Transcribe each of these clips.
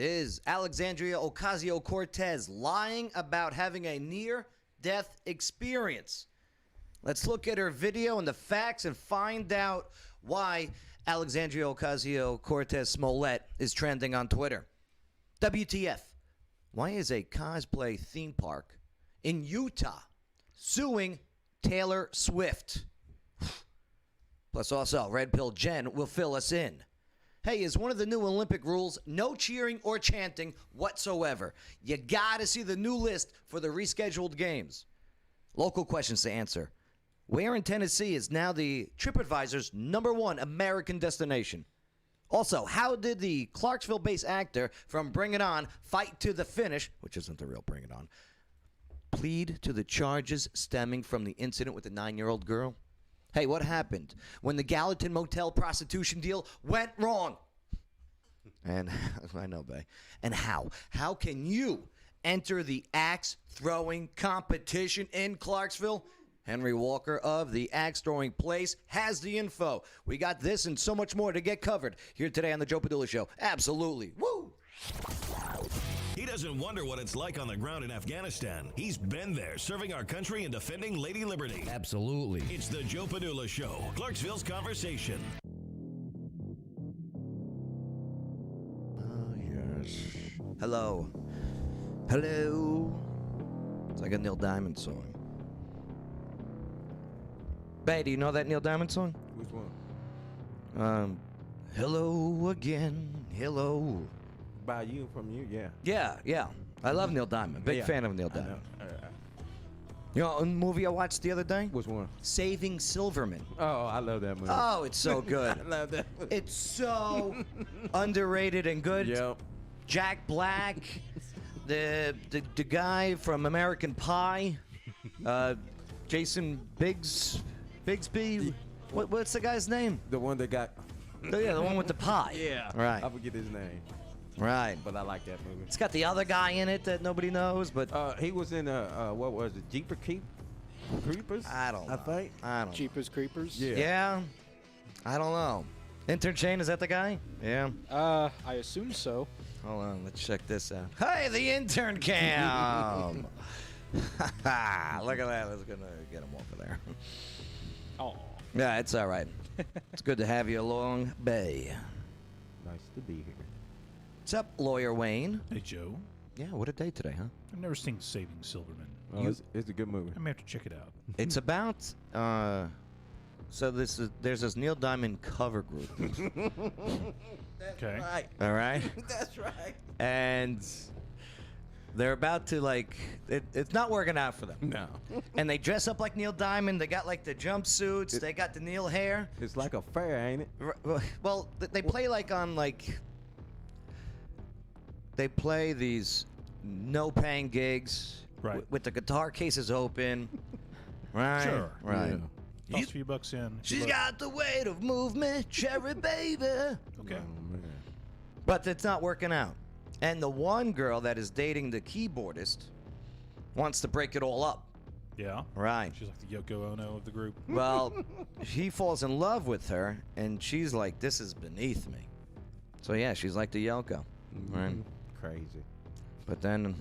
Is Alexandria Ocasio Cortez lying about having a near-death experience? Let's look at her video and the facts and find out why Alexandria Ocasio Cortez Smollett is trending on Twitter. WTF? Why is a cosplay theme park in Utah suing Taylor Swift? Plus also, Red Pill Jenn will fill us in. Hey, is one of the new Olympic rules no cheering or chanting whatsoever? You gotta see the new list for the rescheduled games. Local questions to answer. Where in Tennessee is now the TripAdvisor's #1 American destination? Also, how did the Clarksville-based actor from Bring It On fight to the finish, which isn't the real Bring It On, plead to the charges stemming from the incident with the 9-year-old girl? Hey, what happened when the Gallatin motel prostitution deal went wrong? And I know, babe. And how? How can you enter the axe throwing competition in Clarksville? Henry Walker of the Axe Throwing Place has the info. We got this and so much more to get covered here today on the Joe Padula Show. Absolutely. Woo! He doesn't wonder what it's like on the ground in Afghanistan. He's been there, serving our country and defending Lady Liberty. Absolutely. It's the Joe Padula Show, Clarksville's Conversation. Oh, yes. Hello. Hello. It's like a Neil Diamond song. Babe, do you know that Neil Diamond song? Which one? Hello again. Hello. By you, from you, yeah. Yeah. I love Neil Diamond. Big fan of Neil Diamond. You know, a movie I watched the other day? Which one? Saving Silverman. Oh, I love that movie. Oh, it's so good. I love that movie. It's so underrated and good. Yep. Jack Black, the guy from American Pie, Jason Bigsby. What's the guy's name? The one that got... Yeah, the one with the pie. Yeah. Right. I forget his name. Right. But I like that movie. It's got the other guy in it that nobody knows, but He was in, what was it, Creepers? I don't know. I think. I don't know. Jeepers Creepers? Yeah. I don't know. Intern Shane, is that the guy? Yeah. I assume so. Hold on, let's check this out. Hey, the intern cam! Look at that. Let's gonna get him over there. Oh. Yeah, it's all right. It's good to have you along, Bay. Nice to be here. What's up, Lawyer Wayne? Hey, Joe. Yeah, what a day today, huh? I've never seen Saving Silverman. Oh, it's a good movie. I may have to check it out. It's about so there's this Neil Diamond cover group. Okay. Right. All right? That's right. And they're about to it's not working out for them. No. And they dress up like Neil Diamond. They got like the jumpsuits. They got the Neil hair. It's like a fair, ain't it? Well, they play they play these no-paying gigs Right. with the guitar cases open. Right. Sure. Right. Yeah. Toss a few bucks in. She's got the weight of movement, cherry baby. Okay. Oh, man. But it's not working out. And the one girl that is dating the keyboardist wants to break it all up. Yeah. Right. She's like the Yoko Ono of the group. Well, he falls in love with her, and she's like, this is beneath me. So, yeah, she's like the Yoko. Right. Crazy. But then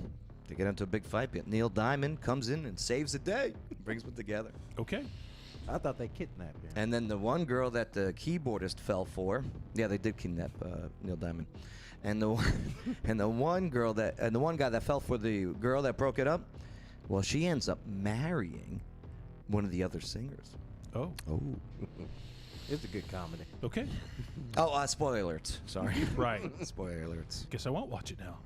they get into a big fight. But Neil Diamond comes in and saves the day, brings them together. Okay. I thought they kidnapped him. And then the one girl that the keyboardist fell for, yeah, they did kidnap Neil Diamond. And the one guy that fell for the girl that broke it up, well, she ends up marrying one of the other singers. Oh. Oh. It's a good comedy. Okay. Oh, spoiler alerts. Sorry. Right. Spoiler alerts. Guess I won't watch it now.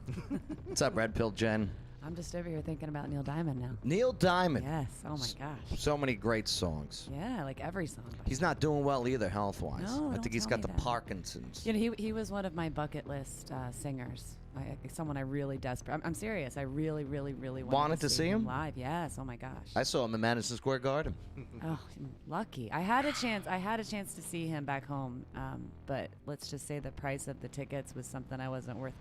What's up, Red Pill Jen? I'm just over here thinking about Neil Diamond now. Neil Diamond. Yes. Oh my gosh. So many great songs. Yeah, like every song. by He's him. not doing well either, health-wise. No, I don't think he's tell got me the that. Parkinson's. You know, he was one of my bucket list singers. Someone I really desperate. I'm serious. I really wanted to see him live. Yes. Oh my gosh. I saw him in Madison Square Garden. Oh, I'm lucky. I had a chance to see him back home, but let's just say the price of the tickets was something I wasn't worth,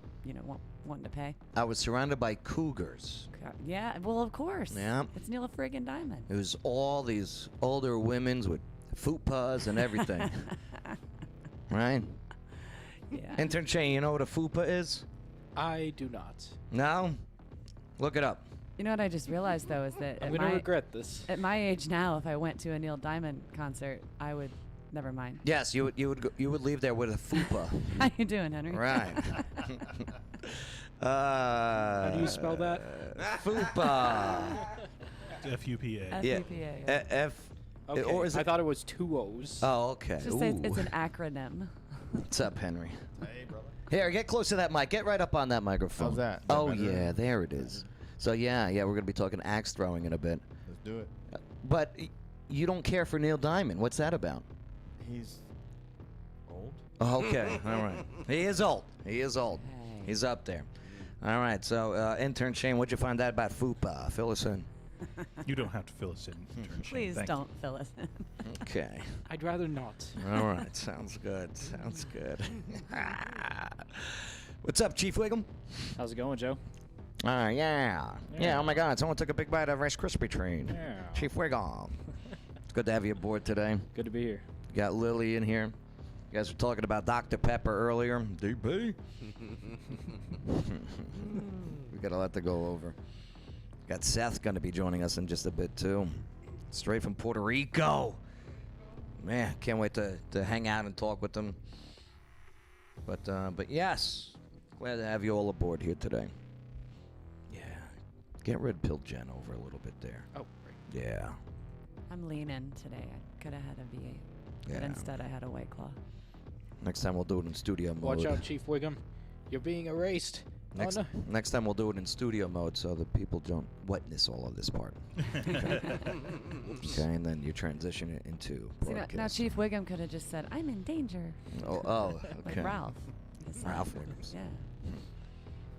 wanting to pay. I was surrounded by cougars. Yeah. Well, of course. Yeah. It's Neil friggin' Diamond. It was all these older women with fupas and everything. Right? Yeah. Intern Shane, you know what a fupa is? I do not. No? Look it up. You know what I just realized though is that I'm going to regret this. at my age now, if I went to a Neil Diamond concert, I would. Never mind. Yes, you would leave there with a fupa. How you doing, Henry? Right. How do you spell that? Fupa. FUPA. Yeah. FUPA, yeah. F. Okay. Or is I it? thought it was 2 O's. Oh, okay. Just say it's Ooh. an acronym. What's up, Henry? Hey, brother. Here, get close to that mic. Get right up on that microphone. How's that? Is that Oh better? yeah, there it is. So yeah, we're gonna be talking axe throwing in a bit. Let's do it. But you don't care for Neil Diamond. What's that about? He's old. Okay, all right. He is old. He is old. Hey. He's up there. All right. So, intern Shane, what'd you find out about FUPA? Fill us in. You don't have to fill us in. intern Shane. Please Thank don't fill us in. Okay. I'd rather not. All right. Sounds good. Sounds good. What's up, Chief Wiggum? How's it going, Joe? Yeah. Oh my God! Someone took a big bite of Rice Krispie treat. Yeah. Chief Wiggum. It's good to have you aboard today. Good to be here. You got Lily in here. You guys were talking about Dr. Pepper earlier. DP. We got a lot to go over. Got Seth going to be joining us in just a bit too. Straight from Puerto Rico. Man, can't wait to hang out and talk with them. But yes, glad to have you all aboard here today. Yeah, get rid of Pill Jenn over a little bit there. Oh, great. Yeah. I'm leaning today. I could have had a V8, but Yeah. instead I had a White Claw. Next time we'll do it in studio mode. Watch out, Chief Wiggum. You're being erased. Next, Oh, no. next time we'll do it in studio mode so that people don't witness all of this part. Okay, and then you transition it into See, now broadcast. Chief Wiggum could have just said, "I'm in danger," Oh, like okay. Ralph. his son. Ralph Wiggums. Yeah,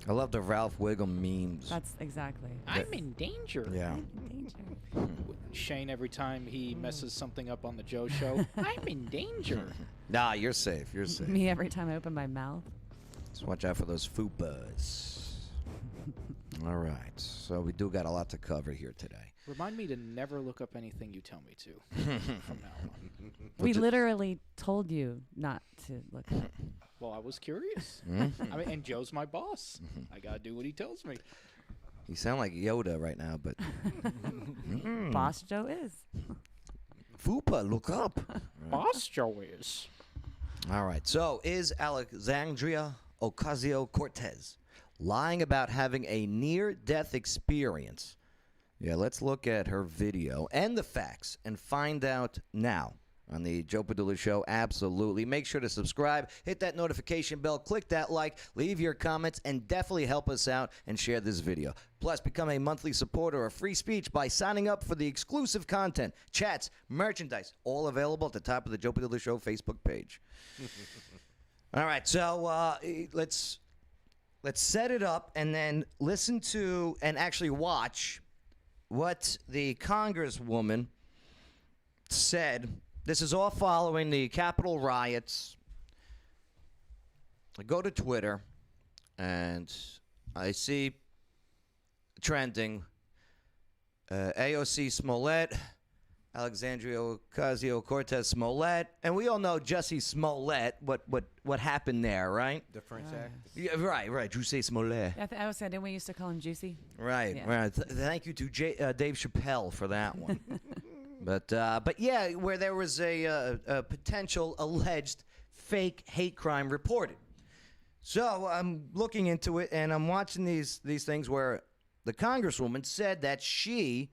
I love the Ralph Wiggum memes. that's exactly. I'm in danger. Yeah. I'm in danger. Shane, every time he messes something up on the Joe Show, I'm in danger. Nah, you're safe. You're safe. Me every time I open my mouth. Just watch out for those fupas. All right. So we do got a lot to cover here today. Remind me to never look up anything you tell me to from now on. We literally told you not to look up. Well, I was curious. Hmm? I mean, and Joe's my boss. I gotta do what he tells me. You sound like Yoda right now, but Boss Joe is. fupa, look up. Boss Joe is. All right. So, is Alexandria Ocasio Cortez lying about having a near-death experience? Yeah, let's look at her video and the facts and find out now on the Joe Padula Show. Absolutely. Make sure to subscribe, hit that notification bell, click that like, leave your comments, and definitely help us out and share this video. Plus, become a monthly supporter of Free Speech by signing up for the exclusive content, chats, merchandise, all available at the top of the Joe Padula Show Facebook page. All right, so let's set it up and then listen to and actually watch what the Congresswoman said. This is all following the Capitol riots. I go to Twitter, and I see trending AOC Smollett, Alexandria Ocasio Cortez Smollett, and we all know Jussie Smollett. What happened there, right? The French act. Yeah, right. Jussie Smollett. I was saying, didn't we used to call him Juicy? Right, Yeah. right. Thank you to Dave Chappelle for that one. But yeah, where there was a potential alleged fake hate crime reported. So I'm looking into it, and I'm watching these things where the Congresswoman said that she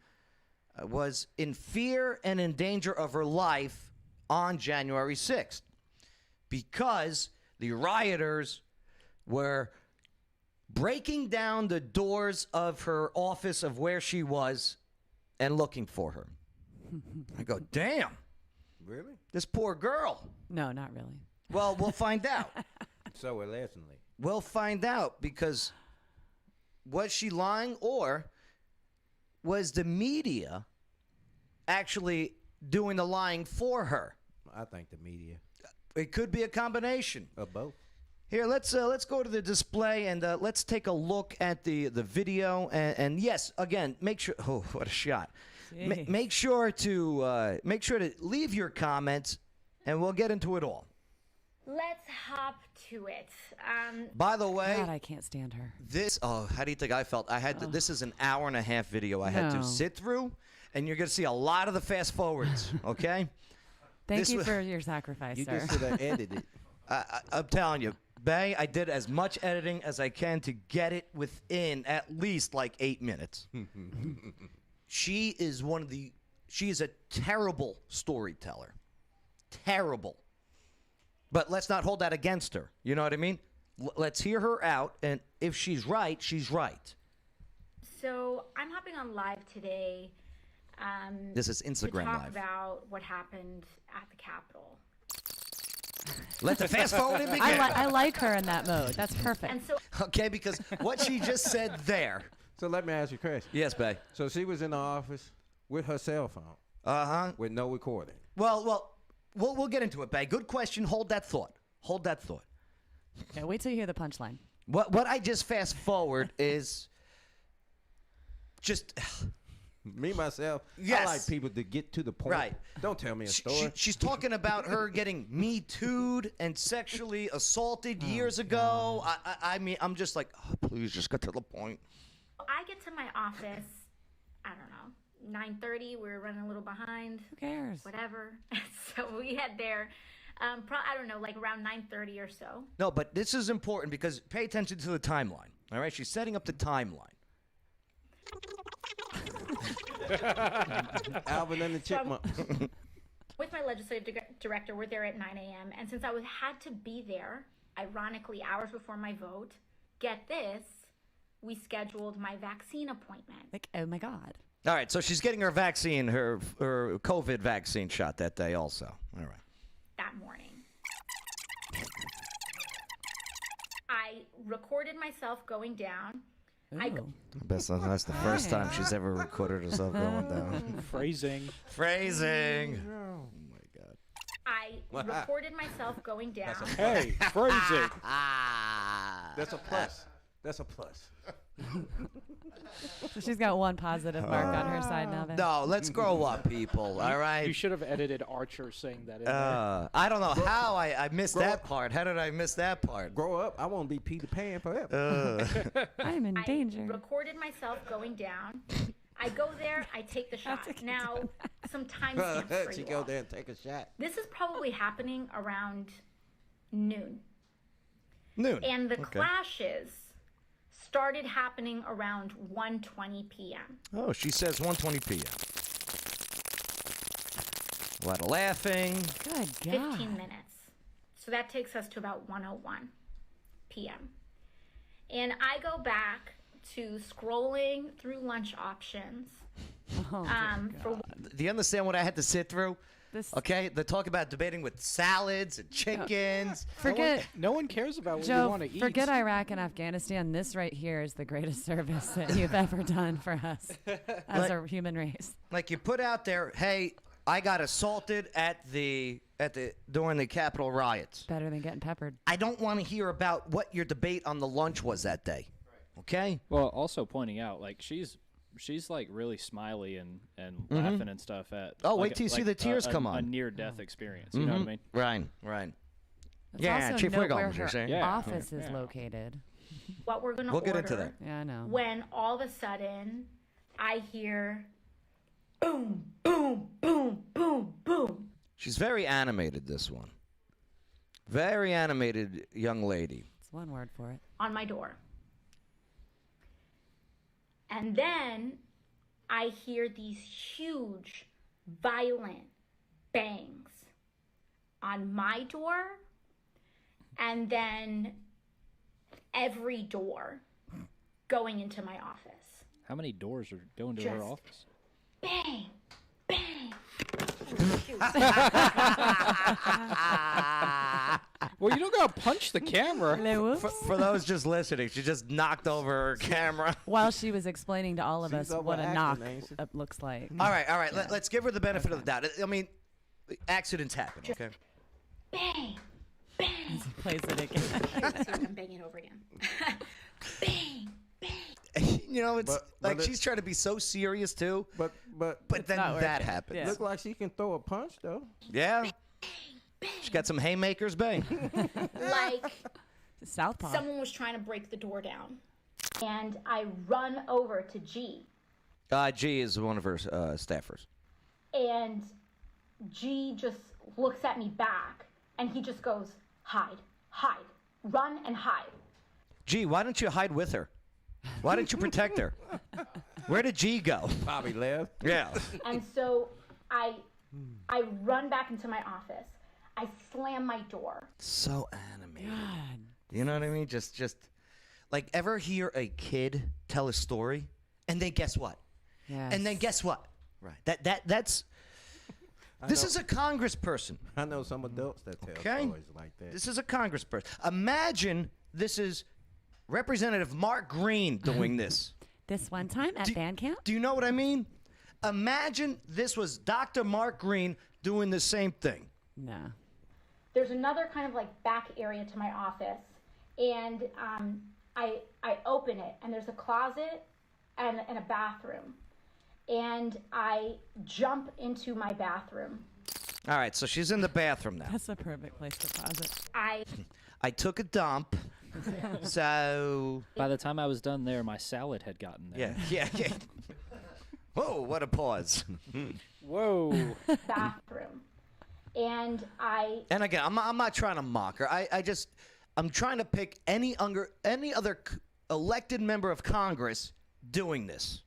was in fear and in danger of her life on January 6th because the rioters were breaking down the doors of her office of where she was and looking for her. I go, damn, Really? this poor girl. No, not really. Well, we'll find out. So allegedly. We'll find out, because was she lying, or was the media actually doing the lying for her? I think the media. It could be a combination. Of both. Here, let's go to the display and let's take a look at the video. And yes, again, make sure. Oh, what a shot! Jeez. Make sure to leave your comments, and we'll get into it all. let's hop to it. By the way, God, I can't stand her. how do you think I felt? This is an hour and a half video I had to No. sit through, and you're going to see a lot of the fast forwards, okay? Thank This you wa- for your sacrifice, You sir. just should have edited. I'm telling you, Bay, I did as much editing as I can to get it within at least like 8 minutes. She is a terrible storyteller. Terrible. But let's not hold that against her. You know what I mean? Let's hear her out, and if she's right, she's right. So I'm hopping on live today. This is to Instagram talk Live. about what happened at the Capitol. Let the fast forward begin. I like her in that mode. That's perfect. And so Okay, because what she just said there. So let me ask you a question. Yes, Bay. So she was in the office with her cell phone Uh-huh. with no recording. Well, we'll get into it, Bay. Good question. Hold that thought. Hold that thought. Okay, wait till you hear the punchline. What I just fast forward is just Me, myself, Yes. I like people to get to the point. Right. Don't tell me a story. she's talking about her getting Me Too'd and sexually assaulted years ago. I mean, I'm just like, oh, please just get to the point. I get to my office, I don't know, 9:30. We're running a little behind. Who cares? Whatever. So we head there. I don't know, like around 9:30 or so. No, but this is important because pay attention to the timeline. All right, she's setting up the timeline. Alvin and the Chipmunk. With my legislative director, we're there at 9 a.m. And since I had to be there, ironically, hours before my vote, get this, we scheduled my vaccine appointment. Like, oh my God. All right, so she's getting her vaccine, her COVID vaccine shot that day also. All right. That morning. I recorded myself going down. I go, Ooh. That's the first time she's ever recorded herself going down. Phrasing. Phrasing. Oh my God. I recorded myself going down. Hey, phrasing. That's a plus. That's a plus. So she's got one positive mark on her side now. Then. No, let's grow up, people. All You right. should have edited Archer saying that in there. I don't know how I missed that part. How did I miss that part? Grow up. I want to be Peter Pan forever. I'm in danger. I recorded myself going down. I go there, I take the shot. Now, some timestamps for She you go all. there and take a shot. This is probably happening around noon. Noon. And the Okay. clashes started happening around 1:20 p.m. Oh, she says 1:20 p.m. A lot of laughing. Good God. 15 minutes. So that takes us to about 1:01 p.m. And I go back to scrolling through lunch options. Oh, For Do you understand what I had to sit through? this, Okay, the talk about debating with salads and chickens. forget, No one cares about what you Joe, want to eat. forget Iraq and Afghanistan. This right here is the greatest service that you've ever done for us as a human race. Like you put out there, hey, I got assaulted during the Capitol riots. Better than getting peppered. I don't want to hear about what your debate on the lunch was that day. Okay? Well, also pointing out, like she's like really smiley and laughing and stuff at. Oh, like, wait till you see the tears come a on. near-death experience. You know what I mean? Right. Let's Yeah, also Chief note Wiggum, where you're her saying. Yeah. office is located. what we're going to We'll order. get into that. Yeah, I know. When all of a sudden, I hear boom, boom, boom, boom, boom. She's very animated, this one. Very animated young lady. It's one word for it. On my door. And then I hear these huge, violent bangs on my door and then every door going into my office. How many doors are going to her Just- office? Bang, bang. Well, you don't gotta punch the camera. Hello, whoops. For those just listening, she just knocked over her camera. While she was explaining to all of She's us what a knock overacting, ain't she? looks like. All right. Let's give her the benefit of the doubt. I mean, accidents happen, okay? Bang, bang. Plays it again. See if I'm banging over again. Bang, bang. You know, it's But like it- she's trying to be so serious too, But but then not that working. happens. Yeah. look like she can throw a punch though. Yeah. She got some haymakers, bang. like Southpaw. someone was trying to break the door down. And I run over to G. G is one of her staffers. And G just looks at me back. And he just goes, hide, hide, run and hide. G, why don't you hide with her? Why didn't you protect her? Where did G go? Bobby left. Yeah. And so I run back into my office. I slam my door. So animated. God. You know what I mean? Just like ever hear a kid tell a story and then guess what? Yes. And then guess what? Right. That's this is a congressperson. I know some adults that tell Okay. stories like that. This is a congressperson. Imagine this is Representative Mark Green doing this. This one time at band camp? Do you know what I mean? Imagine this was Dr. Mark Green doing the same thing. No. There's another kind of like back area to my office. And I open it, and there's a closet and a bathroom. And I jump into my bathroom. All right, so she's in the bathroom now. That's a perfect place to pause it. I took a dump. So By the time I was done there, my salad had gotten there. yeah. Whoa, what a pause. Whoa. Bathroom. And again, I'm not trying to mock her. I'm trying to pick any other elected member of Congress doing this.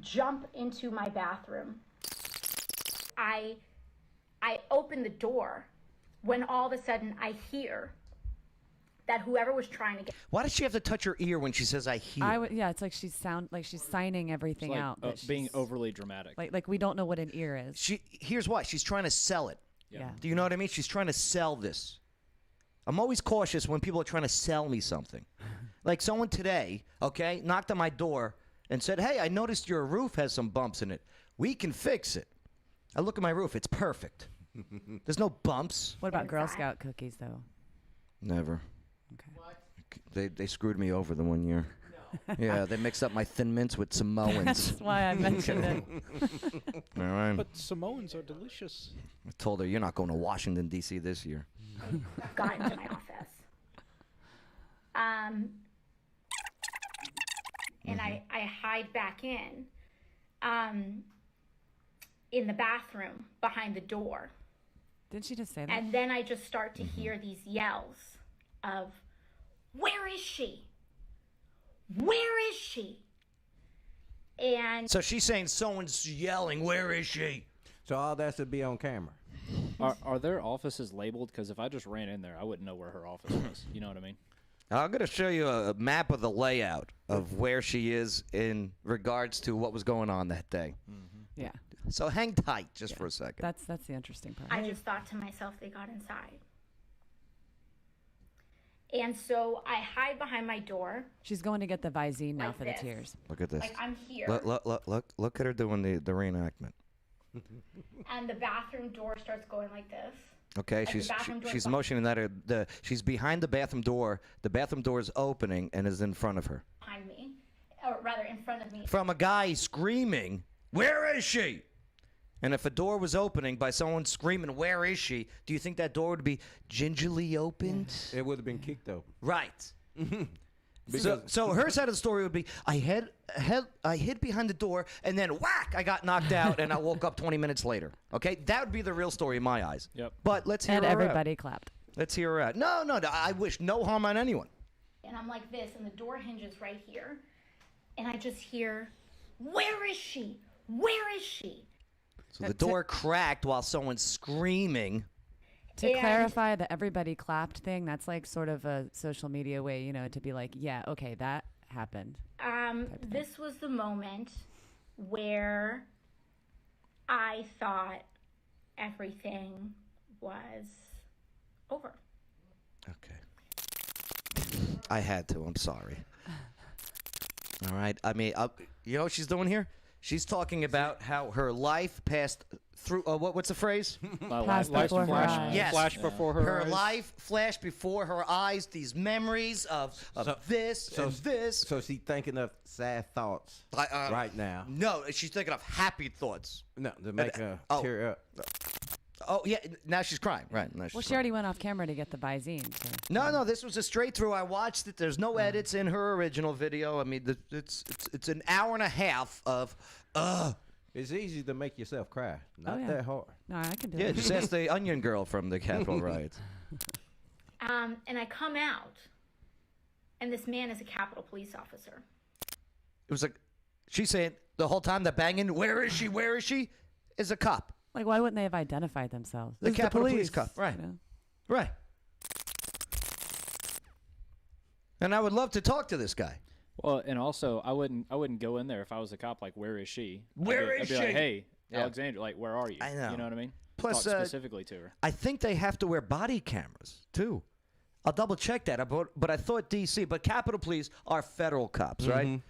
jump into my bathroom. I open the door when all of a sudden I hear that whoever was trying to get... Why does she have to touch her ear when she says "I hear"? Yeah, it's like she's signing everything Like, out. that being she's- overly dramatic. Like we don't know what an ear is. Here's why. She's trying to sell it. Yeah. Do you know what I mean? She's trying to sell this. I'm always cautious when people are trying to sell me something. Like someone today, okay, knocked on my door and said, "Hey, I noticed your roof has some bumps in it. We can fix it." I look at my roof. It's perfect. There's no bumps. What about Girl Scout cookies though? Never. Okay. They screwed me over the one year. Yeah, they mixed up my Thin Mints with Samoans. That's why I mentioned it. All right. But Samoans are delicious. I told her, "You're not going to Washington, D.C. this year." got into my office. And I hide back in the bathroom behind the door. Didn't she just say that? And then I just start to hear these yells of, "Where is she? Where is she?" And So she's saying someone's yelling, "Where is she?" So all that should be on camera. Are their offices labeled? Because if I just ran in there, I wouldn't know where her office was. You know what I mean? I'm going to show you a map of the layout of where she is in regards to what was going on that day. Yeah. So hang tight just for a second. That's the interesting part. I just thought to myself, they got inside. And so I hide behind my door. She's going to get the Visine now Like for this. the tears. Look at this. Like I'm here. Look at her doing the reenactment. And the bathroom door starts going like this. Okay, Like the she's bathroom door she's behind- motioning that she's behind the bathroom door. The bathroom door is opening and is in front of her. Behind me. Or rather, in front of me. From a guy screaming, "Where is she?" And if a door was opening by someone screaming, "Where is she?" do you think that door would be gingerly opened? It would have been kicked open. Right. Because So her side of the story would be, I hid behind the door, and then whack, I got knocked out, and I woke up 20 minutes later. Okay, that would be the real story in my eyes. Yep. But let's hear And her everybody out. clapped. Let's hear her out. No, I wish no harm on anyone. And I'm like this, and the door hinges right here. And I just hear, "Where is she? Where is she?" So the door cracked while someone's screaming. To And- clarify the everybody clapped thing, that's like sort of a social media way, you know, to be like, yeah, okay, that happened. This was the moment where I thought everything was over. Okay. I had to. I'm sorry. All right. I mean, you know what she's doing here? She's talking about how her life passed through. What's the phrase? Passed before her eyes. Yes. Flash before her Her eyes. life flashed before her eyes. These memories of this and this. So she's thinking of sad thoughts right now. No, she's thinking of happy thoughts. No, to make her oh. tear up. Oh, yeah. Now she's crying. Right. Now she's Well, she crying. already went off camera to get the Visine. So. No, this was a straight through. I watched it. There's no edits in her original video. I mean, it's an hour and a half of, It's easy to make yourself cry. Not yeah. that hard. No, I can do Yeah, it. just ask the Onion Girl from the Capitol riots. And I come out, and this man is a Capitol Police officer. It was like, she's saying the whole time the banging, where is she? Where is she? Is a cop. Like, why wouldn't they have identified themselves? The This is Capitol Police police cop. Right. you know? Right. And I would love to talk to this guy. Well, and also, I wouldn't go in there if I was a cop. Like, where is she? Where I'd is be like, she? hey, Yeah. Alexandria, like, where are you? I know. You know what I mean? Plus, Talk specifically to her. I think they have to wear body cameras, too. I'll double check that. But I thought D.C., but Capitol Police are federal cops, right?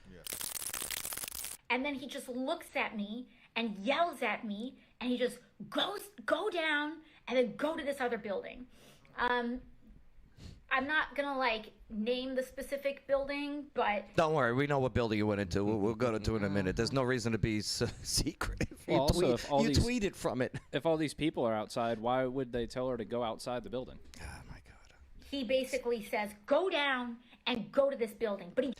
And then he just looks at me and yells at me, and he just go down and then go to this other building. I'm not gonna like name the specific building, but Don't worry. We know what building you went into. We'll go into it in a minute. There's no reason to be secret. Well, also, if all you these- tweeted from it. If all these people are outside, why would they tell her to go outside the building? Oh, my God. he basically says go down and go to this building. But he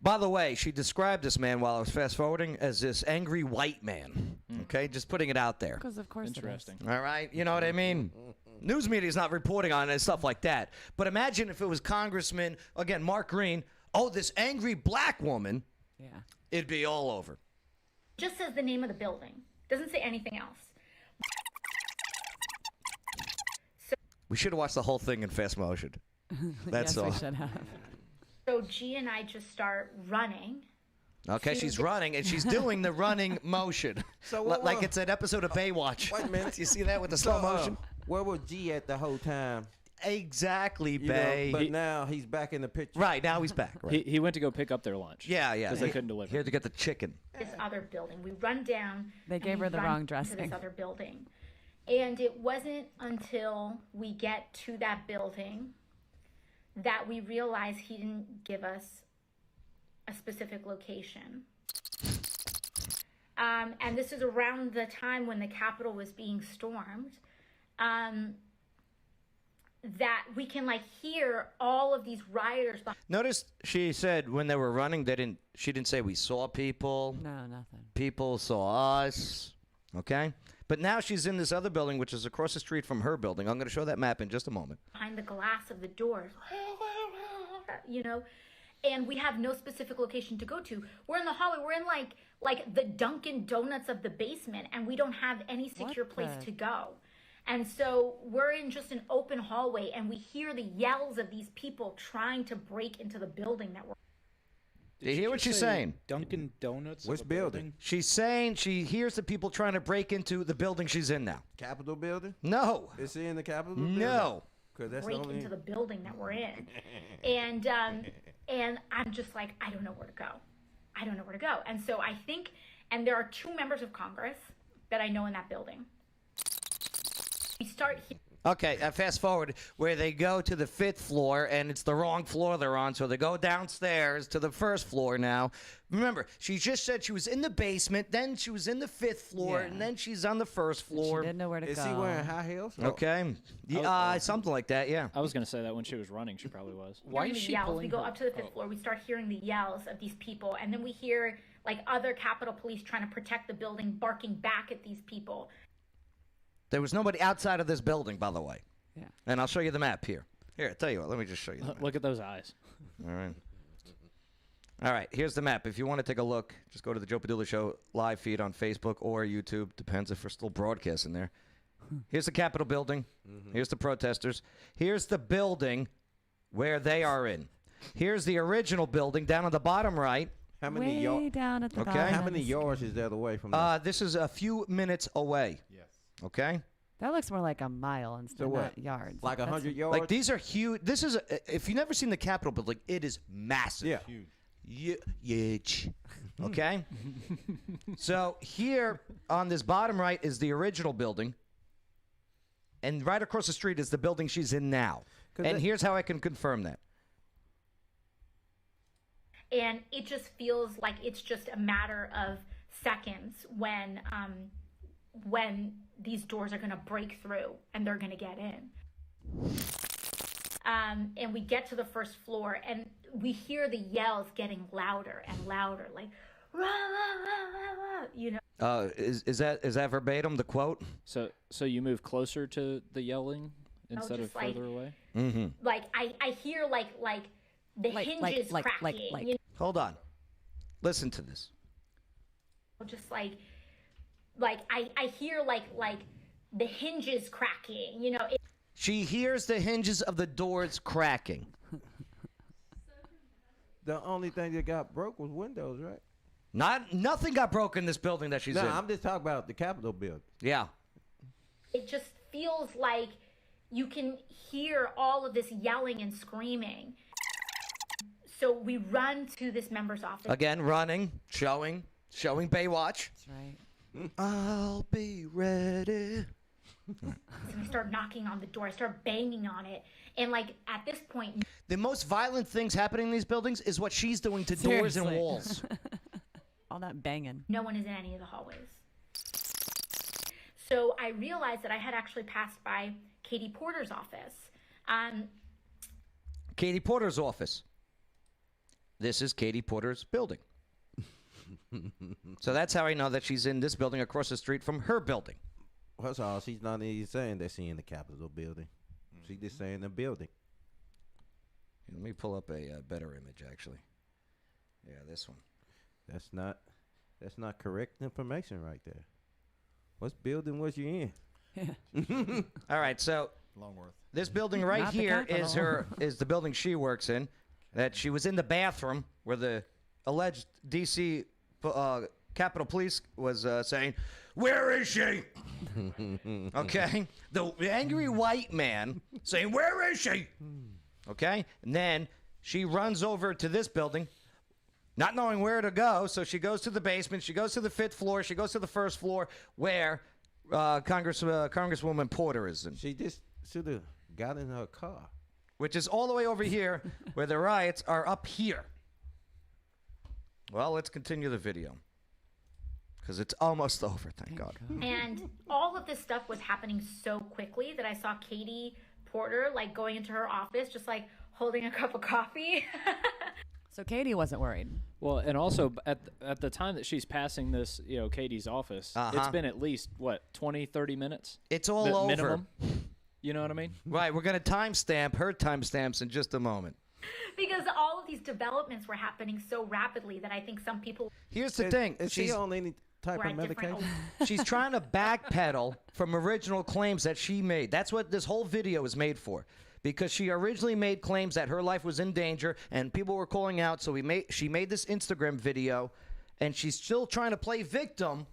By the way, she described this man while I was fast forwarding as this angry white man. Okay, just putting it out there. Because of course it is. Interesting. All right, you know what I mean? News media is not reporting on it and stuff like that. But imagine if it was Congressman, again, Mark Green, oh, this angry black woman, Yeah. it'd be all over. just says the name of the building, doesn't say anything else. We should have watched the whole thing in fast motion. That's yes, all. we should have. So G and I just start running. Okay, she's running, and she's doing the running motion. So Li- what like was- it's an episode of Baywatch. Wait a minute. You see that with the slow motion? Where was G at the whole time? Exactly, You know, Bay. but now he's back in the picture. Right, now he's back. Right. He went to go pick up their lunch. Yeah. Because they couldn't deliver. Here to get the chicken. This other building. We run down. They and gave we her the run wrong to dressing. this other building. And it wasn't until we get to that building that we realize he didn't give us a specific location. And this is around the time when the Capitol was being stormed. That we can like hear all of these rioters. Notice she said when they were running, she didn't say we saw people. No, nothing. People saw us. Okay? But now she's in this other building, which is across the street from her building. I'm going to show that map in just a moment. Behind the glass of the doors, you know, and we have no specific location to go to. We're in the hallway. We're in like the Dunkin' Donuts of the basement, and we don't have any secure place to go. And so we're in just an open hallway, and we hear the yells of these people trying to break into the building that we're. Do you hear what she's saying? Dunkin' Donuts. Which of a building? She's saying she hears the people trying to break into the building she's in now. Capitol building? No. Is he in the Capitol building? No. Because that's break the only... into the building that we're in. And I'm just like, I don't know where to go. I don't know where to go. And so I think, and there are 2 members of Congress that I know in that building. We start here. Okay, fast forward where they go to the 5th floor, and it's the wrong floor they're on, so they go downstairs to the 1st floor now. Remember, she just said she was in the basement, then she was in the 5th floor, Yeah. and then she's on the 1st She floor. didn't know where to Is go. he wearing high heels? Okay, yeah, something like that, yeah. I was going to say that when she was running, she probably was. Why hearing is the she yells. pulling We go her? up to the 5th floor. We start hearing the yells of these people, and then we hear like other Capitol Police trying to protect the building, barking back at these people. There was nobody outside of this building, by the way. Yeah. And I'll show you the map here. Here, I'll tell you what, let me just show you the map. Look at those eyes. All right. All right, here's the map. If you want to take a look, just go to the Joe Padula Show live feed on Facebook or YouTube. Depends if we're still broadcasting there. Here's the Capitol building. Here's the protesters. Here's the building where they are in. Here's the original building down on the bottom right. How many Way yards? down at the Okay. bottom. How of many the yards screen. is that away from the... This is a few minutes away. Yes. Okay? That looks more like a mile instead So of what? yards. like That's- 100 yards? Like, these are huge. This is, if you've never seen the Capitol building, it is massive. Yeah. Huge. Huge. Okay? So here on this bottom right is the original building. And right across the street is the building she's in now. 'Cause And that- here's how I can confirm that. And it just feels like it's just a matter of seconds when when these doors are going to break through and they're going to get in. And we get to the first floor and we hear the yells getting louder and louder, like, rah, rah, rah, rah, you know. Is that verbatim, the quote? So you move closer to the yelling instead of just further away? Mm-hmm. Like I hear like the hinges cracking. You know? Hold on. Listen to this. Just like I hear like the hinges cracking, you know. She hears the hinges of the doors cracking. The only thing that got broke was windows, right? Nothing got broken in this building that she's in. No, I'm just talking about the Capitol building. Yeah. It just feels like you can hear all of this yelling and screaming. So we run to this member's office. Again, running, showing Baywatch. That's right. I'll be ready. And I start knocking on the door. I start banging on it. And like at this point, The most violent things happening in these buildings is what she's doing to doors and Seriously. walls. All that banging. no one is in any of the hallways. So I realized that I had actually passed by Katie Porter's office. Katie Porter's office. This is Katie Porter's building. So that's how I know that she's in this building across the street from her building. That's all. She's not even saying that she's in the Capitol building. She's just saying the building. Let me pull up a better image, actually. Yeah, this one. That's not correct information right there. What building was you in? All right, so Longworth. this building right Not the here is Capitol. is the building she works in. That she was in the bathroom where the alleged D.C. Capitol Police was saying, "Where is she?" Okay, the angry white man saying, "Where is she?" Okay, and then she runs over to this building, not knowing where to go. So she goes to the basement. She goes to the 5th floor. She goes to the 1st floor where Congresswoman Porter is in. She just should have got in her car. Which is all the way over here, where the riots are up here. Well, let's continue the video. Because it's almost over, thank God. And all of this stuff was happening so quickly that I saw Katie Porter like going into her office, just like holding a cup of coffee. So Katie wasn't worried. Well, and also at the time that she's passing this, Katie's office, it's been at least, 20, 30 minutes? It's all over. Minimum? You know what I mean? Right, we're going to timestamp her timestamps in just a moment. Because all of these developments were happening so rapidly that I think some people Here's the thing. Is she She's, on any type were of at different. medication? she's trying to backpedal from original claims that she made. That's what this whole video is made for. Because she originally made claims that her life was in danger and people were calling out. So she made this Instagram video and she's still trying to play victim,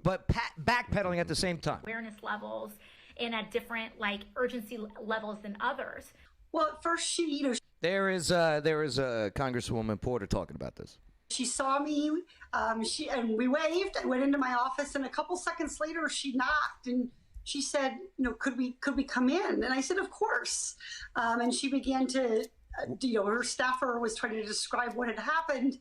but backpedaling at the same time. Awareness levels and at different urgency levels than others. Well, at first she, There is Congresswoman Porter talking about this. she saw me, and we waved. I went into my office, and a couple seconds later, she knocked and she said, could we come in? And I said, of course. And she began to, her staffer was trying to describe what had happened.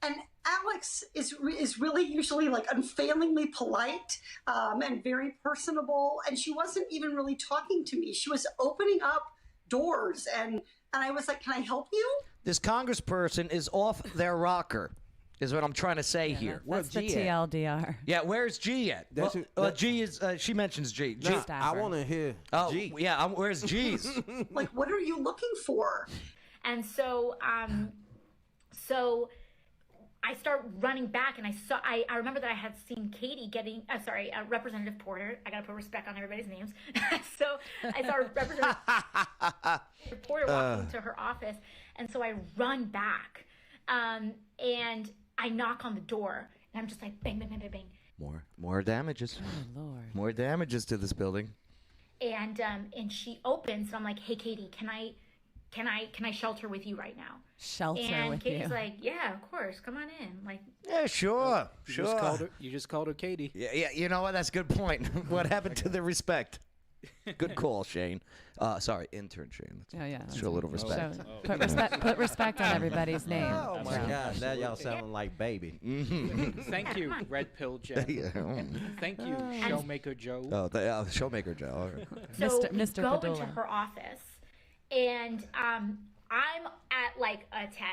And Alex is really usually unfailingly polite and very personable. And she wasn't even really talking to me. She was opening up doors. And I was like, can I help you? This congressperson is off their rocker, is what I'm trying to say here. That's the G at? TLDR. Yeah, where's G at? That's G is, she mentions G. G. Nah, I Staffer. want to hear Oh, G. yeah, where's G's? What are you looking for? And so I start running back, and I remember that I had seen Katie Representative Porter. I gotta put respect on everybody's names. So I saw Representative Porter walking into her office, and so I run back, and I knock on the door, and I'm just like bang, bang, bang, bang, bang. More damages. Oh, Lord. More damages to this building. And she opens, and I'm like, hey, Katie, can I shelter with you right now? Shelter And with Katie's you. like, yeah, of course, come on in. Like, Yeah, sure, You sure. just called her Katie. Yeah, you know what? That's a good point. What happened to the respect? Good call, Shane. Sorry, intern Shane. Oh, yeah. that's Show a little right. respect. Put respect on everymaker's name. Oh my God, now y'all sounding like baby. Thank you, Red Pill Jenn. Thank you, Showmaker Joe. Oh, Showmaker Joe. All right. So Mr. go Padula. into her office, and I'm at like a 10,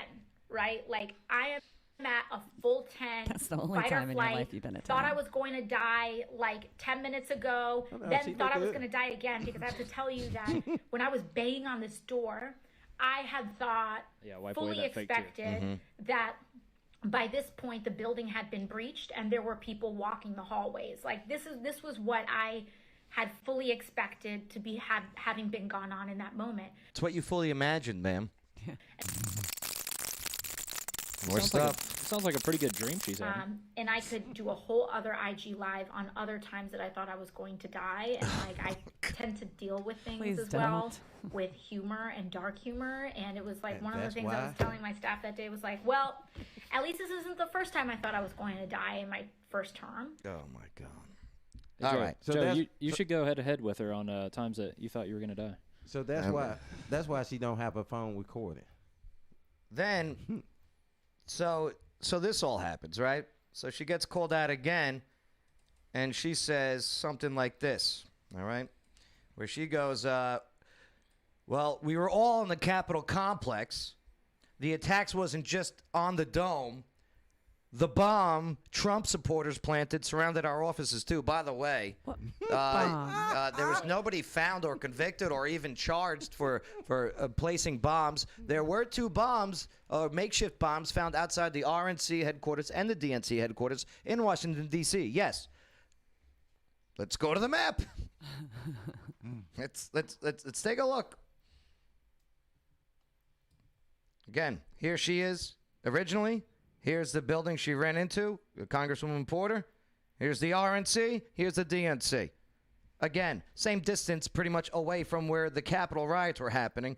right? Like I am at a full 10. That's the only fight or time in your flight. life you've been a 10. Thought I was going to die like 10 minutes ago. Then thought I was going to die again, because I have to tell you that when I was banging on this door, I had thought, fully expected that by this point the building had been breached and there were people walking the hallways. Like this was what I had fully expected to be having been gone on in that moment. It's what you fully imagined, ma'am. More stuff. Sounds like a pretty good dream she's having. And I could do a whole other IG live on other times that I thought I was going to die. And like I tend to deal with things Please as well don't. with humor and dark humor. And it was like And one of the that's things I why? was telling my staff that day was like, well, at least this isn't the first time I thought I was going to die in my first term. Oh my God. Hey, All Joe, right. So Joe, that's- you should go head to head with her on times that you thought you were going to die. So that's why she don't have her phone recorded. Then, so this all happens, right? So she gets called out again, and she says something like this, all right? Where she goes, well, we were all in the Capitol complex. The attacks wasn't just on the dome. The bomb Trump supporters planted surrounded our offices, too. By the way, there was nobody found or convicted or even charged for placing bombs. There were 2 bombs, makeshift bombs, found outside the RNC headquarters and the DNC headquarters in Washington, D.C. Yes. Let's go to the map. Let's take a look. Again, here she is originally. Here's the building she ran into, Congresswoman Porter. Here's the RNC. Here's the DNC. Again, same distance pretty much away from where the Capitol riots were happening.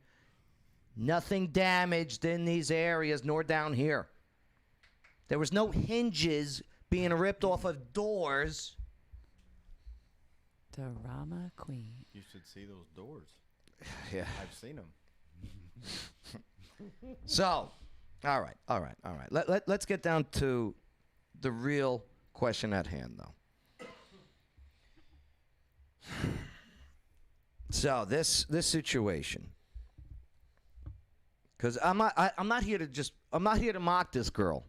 Nothing damaged in these areas, nor down here. There was no hinges being ripped off of doors. Drama queen. You should see those doors. Yeah. I've seen them. So, all right. Let's get down to the real question at hand, though. So this situation, because I'm not here to mock this girl.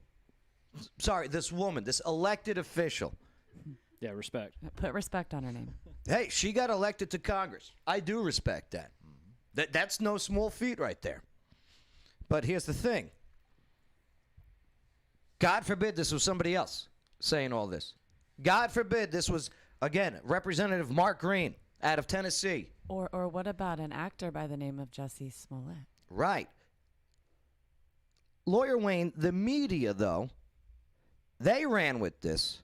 Sorry, this woman, this elected official. Yeah, respect. Put respect on her name. Hey, she got elected to Congress. I do respect that. That's no small feat right there. But here's the thing. God forbid this was somebody else saying all this. God forbid this was, again, Representative Mark Green out of Tennessee. Or what about an actor by the name of Jussie Smollett? Right. Lawyer Wayne, the media, though, they ran with this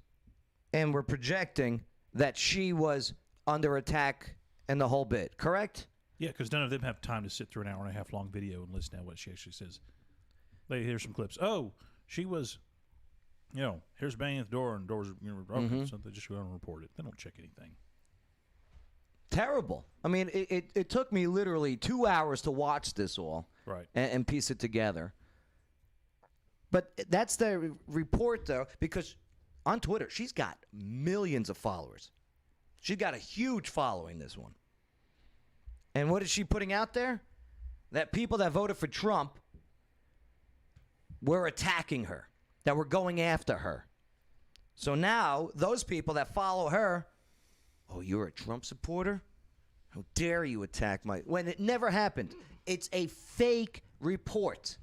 and were projecting that she was under attack and the whole bit, correct? Yeah, because none of them have time to sit through an hour and a half long video and listen to what she actually says. They hear some clips. Oh, she was, here's banging at the door and doors are open. So they just go and report it. They don't check anything. Terrible. I mean, it took me literally 2 hours to watch this all and piece it together. But that's the report, though, because on Twitter, she's got millions of followers. She's got a huge following, this one. And what is she putting out there? That people that voted for Trump were attacking her, that were going after her. So now, those people that follow her, oh, you're a Trump supporter? How dare you attack my... When it never happened. It's a fake report.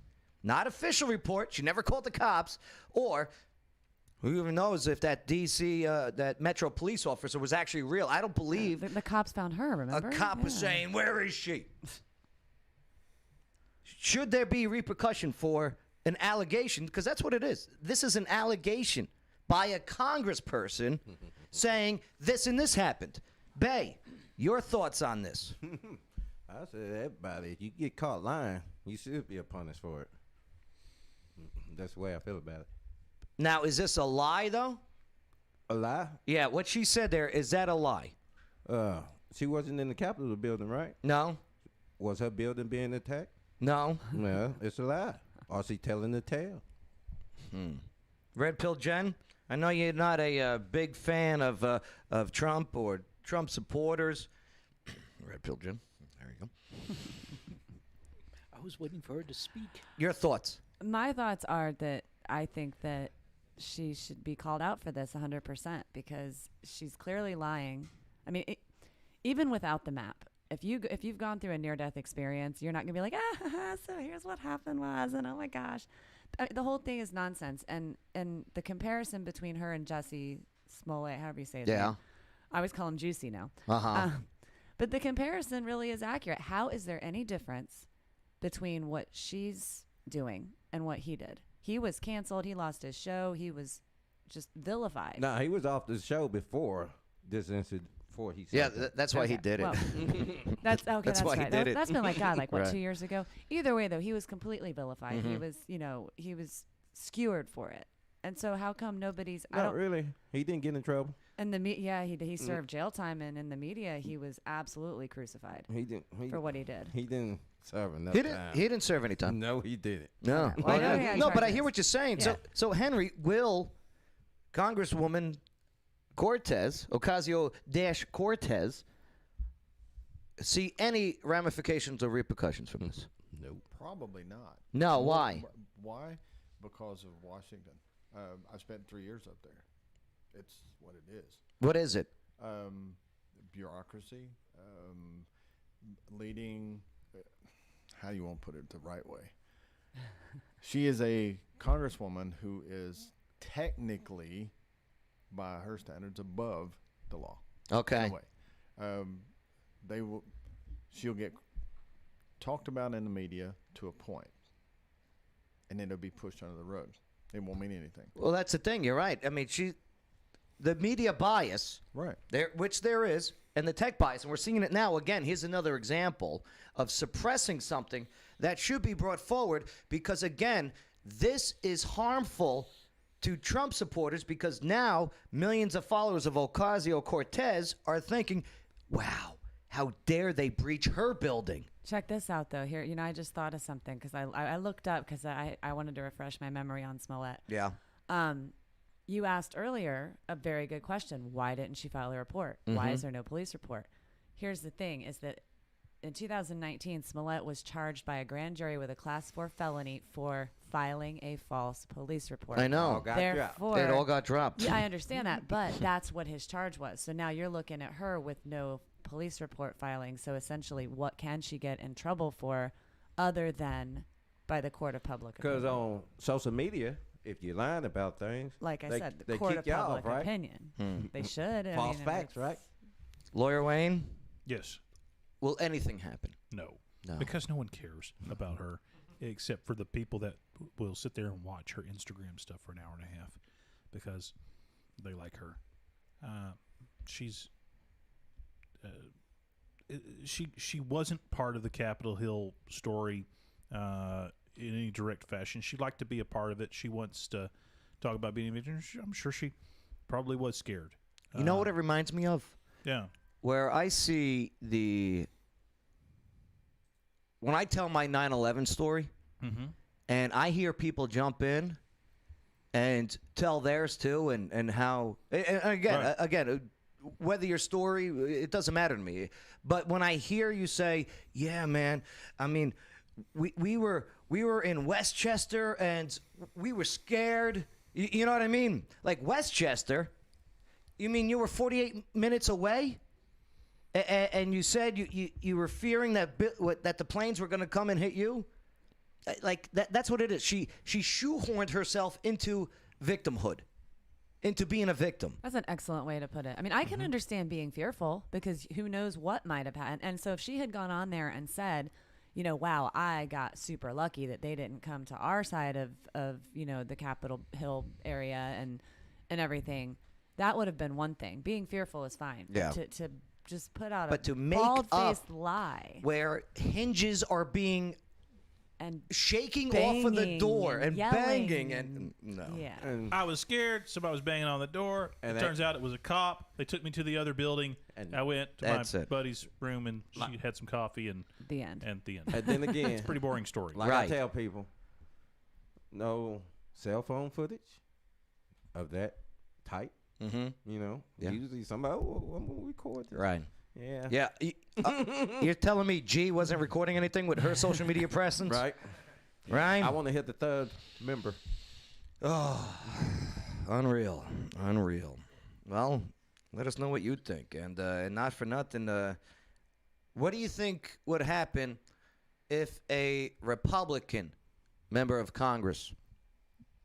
Not official report. She never called the cops. Or... who even knows if that D.C., that Metro police officer was actually real? I don't believe. The cops found her, remember? A cop was saying, where is she? Should there be repercussion for an allegation? Because that's what it is. This is an allegation by a congressperson saying this and this happened. Bay, your thoughts on this? I said, everybody, if you get caught lying, you should be punished for it. That's the way I feel about it. Now, is this a lie, though? A lie? Yeah, what she said there, is that a lie? She wasn't in the Capitol building, right? No. Was her building being attacked? No. Well, it's a lie. Or she telling the tale? Red Pill Jen, I know you're not a big fan of Trump or Trump supporters. Red Pill Jen, there you go. I was waiting for her to speak. Your thoughts? My thoughts are that I think that she should be called out for this 100% because she's clearly lying. I mean, even without the map, if you've gone through a near-death experience, you're not gonna be like, so here's what happened was, and oh my gosh, the whole thing is nonsense. And the comparison between her and Jussie Smollett, however you say his name, I always call him Juicy now. But the comparison really is accurate. How is there any difference between what she's doing and what he did? He was canceled. He lost his show. He was just vilified. No, he was off the show before this incident. Before he said that's why he did it. Well, that's okay. That's why right. he did it. That's been like God, like what, Right. 2 years ago. Either way, though, he was completely vilified. He was, he was skewered for it. And so, how come nobody's? Not really. He didn't get in trouble. And he served jail time, and in the media, he was absolutely crucified He didn't. for what he did. He didn't serve enough He time. didn't serve any time. No, he didn't. No. Well, I know he had No, but I charges. hear what you're saying. Yeah. So Henry, will Congresswoman Cortez, Ocasio-Cortez, see any ramifications or repercussions from this? Nope. Probably not. No, why? Why? Because of Washington. I spent 3 years up there. It's what it is. What is it? Bureaucracy, leading. How do you want to put it the right way? She is a congresswoman who is technically, by her standards, above the law. Okay. In a way. She'll get talked about in the media to a point, and then it'll be pushed under the rug. It won't mean anything. Well, that's the thing. You're right. I mean, the media bias, Right. which there is, and the tech bias, and we're seeing it now. Again, here's another example of suppressing something that should be brought forward because, again, this is harmful to Trump supporters because now millions of followers of Ocasio-Cortez are thinking, wow, how dare they breach her building? Check this out, though. Here, I just thought of something because I looked up because I wanted to refresh my memory on Smollett. Yeah. You asked earlier a very good question. Why didn't she file a report? Why is there no police report? Here's the thing, is that in 2019, Smollett was charged by a grand jury with a Class 4 felony for filing a false police report. I know. Therefore, It all got dropped. Yeah, I understand that, but that's what his charge was. So now you're looking at her with no police report filing. So essentially, what can she get in trouble for other than by the court of public opinion? Because on social media, if you're lying about things, like I said, the they court kick of you public off, right? opinion. They should. I False mean, facts, it's- right? Lawyer Wayne, Yes. will anything happen? No. No. Because no one cares about her except for the people that will sit there and watch her Instagram stuff for an hour and a half because they like her. She wasn't part of the Capitol Hill story in any direct fashion. She'd like to be a part of it. She wants to talk about being a victim. I'm sure she probably was scared. You know what it reminds me of? Yeah. Where I see when I tell my 9/11 story, and I hear people jump in and tell theirs too, and how, and again, whether your story, it doesn't matter to me. But when I hear you say, yeah, man, I mean, we were in Westchester and we were scared. You know what I mean? Like Westchester, you mean you were 48 minutes away? And you said you were fearing that the planes were going to come and hit you? Like that's what it is. She shoehorned herself into victimhood, into being a victim. That's an excellent way to put it. I mean, I can understand being fearful because who knows what might have happened. And so if she had gone on there and said, wow, I got super lucky that they didn't come to our side of the Capitol Hill area and everything, that would have been one thing. Being fearful is fine. Yeah. To just put out But a to make bald-faced up lie where hinges are being and shaking off of the door and yelling banging and no. Yeah. And I was scared. Somebody was banging on the door. And It turns out it was a cop. They took me to the other building. And I went to that's my it. buddy's room, and she had some coffee, and The end. the end. and then again, It's a pretty boring story. like Right. I tell people, no cell phone footage of that type. Mm-hmm. You know, Yeah. usually somebody, oh, I'm gonna record this. Right. Yeah. Yeah. You're telling me G wasn't recording anything with her social media presence? Right. Right? I want to hit the third member. Oh, unreal. Well, let us know what you think. And not for nothing, what do you think would happen if a Republican member of Congress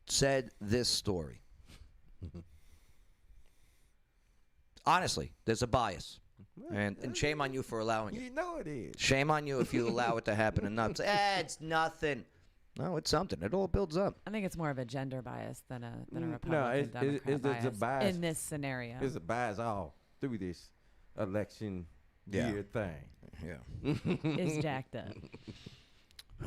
said this story? Honestly, there's a bias. And shame on you for allowing it. You know it is. Shame on you if you allow it to happen and not say, it's nothing. No, it's something. It all builds up. I think it's more of a gender bias than a No, Republican Democrat it's a bias. in this scenario. There's a bias all through this election year thing. Yeah. Is jacked up.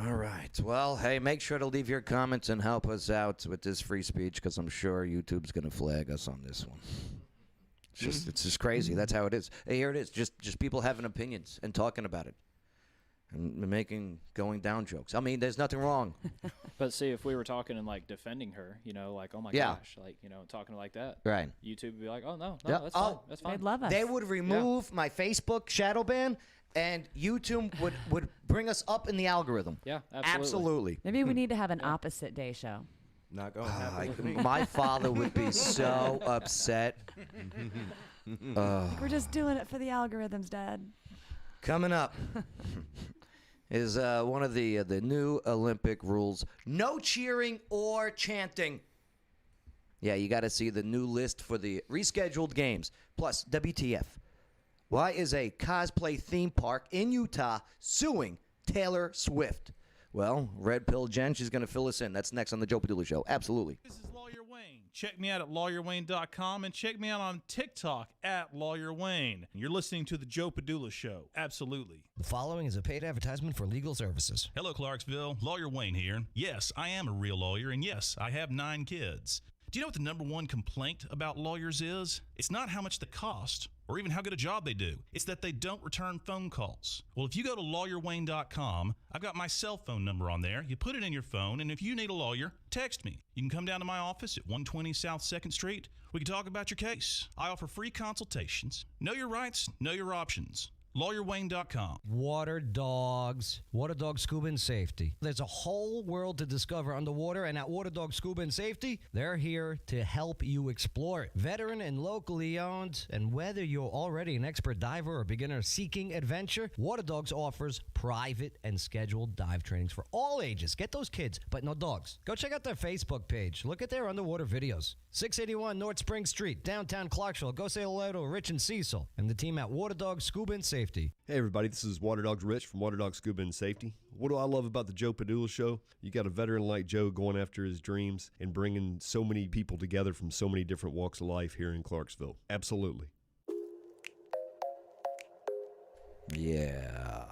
All right. Well, hey, make sure to leave your comments and help us out with this free speech because I'm sure YouTube's going to flag us on this one. It's just crazy. That's how it is. Hey, here it is. Just people having opinions and talking about it and going down jokes. I mean, there's nothing wrong. But see, if we were talking and like defending her, you know, like, oh my Yeah. gosh, like, you know, talking like that, Right. YouTube would be like, oh no, Yeah. that's fine, Oh, that's fine. They'd love us. They would remove my Facebook shadow ban, and YouTube would bring us up in the algorithm. Yeah, absolutely. Absolutely. Maybe we need to have an opposite day show. Not gonna happen with me. My father would be so upset. We're just doing it for the algorithms, Dad. Coming up is one of the new Olympic rules: no cheering or chanting. Yeah, you got to see the new list for the rescheduled games. Plus, WTF? Why is a cosplay theme park in Utah suing Taylor Swift? Well, Red Pill Jenn, she's going to fill us in. That's next on the Joe Padula Show. Absolutely. This is Lawyer Wayne. Check me out at lawyerwayne.com and check me out on TikTok at Lawyer Wayne. You're listening to the Joe Padula Show. Absolutely. The following is a paid advertisement for legal services. Hello, Clarksville. Lawyer Wayne here. Yes, I am a real lawyer, and yes, I have 9 kids. Do you know what the number one complaint about lawyers is? It's not how much they cost or even how good a job they do. It's that they don't return phone calls. Well, if you go to lawyerwayne.com, I've got my cell phone number on there. You put it in your phone, and if you need a lawyer, text me. You can come down to my office at 120 South 2nd Street. We can talk about your case. I offer free consultations. Know your rights, know your options. LawyerWayne.com. Waterdogs, Waterdogs Scuba and Safety. There's a whole world to discover underwater, and at Waterdogs Scuba and Safety, they're here to help you explore it. Veteran and locally owned, and whether you're already an expert diver or beginner seeking adventure, Waterdogs offers private and scheduled dive trainings for all ages. Get those kids, but no dogs. Go check out their Facebook page. Look at their underwater videos. 681 North Spring Street, downtown Clarksville. Go say hello to Rich and Cecil and the team at Waterdogs Scuba and Safety. Hey everybody, this is Waterdogs Rich from Waterdogs Scuba and Safety. What do I love about the Joe Padula Show? You got a veteran like Joe going after his dreams and bringing so many people together from so many different walks of life here in Clarksville. Absolutely. Yeah.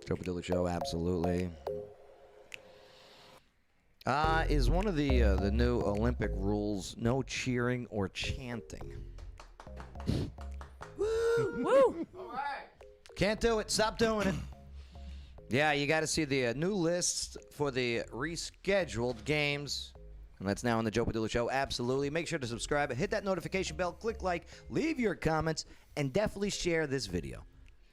Joe Padula Show, absolutely. Is one of the new Olympic rules no cheering or chanting? Woo! Woo! Can't do it. Stop doing it. Yeah, you got to see the new list for the rescheduled games. And that's now on the Joe Padula Show. Absolutely. Make sure to subscribe. Hit that notification bell. Click like. Leave your comments. And definitely share this video.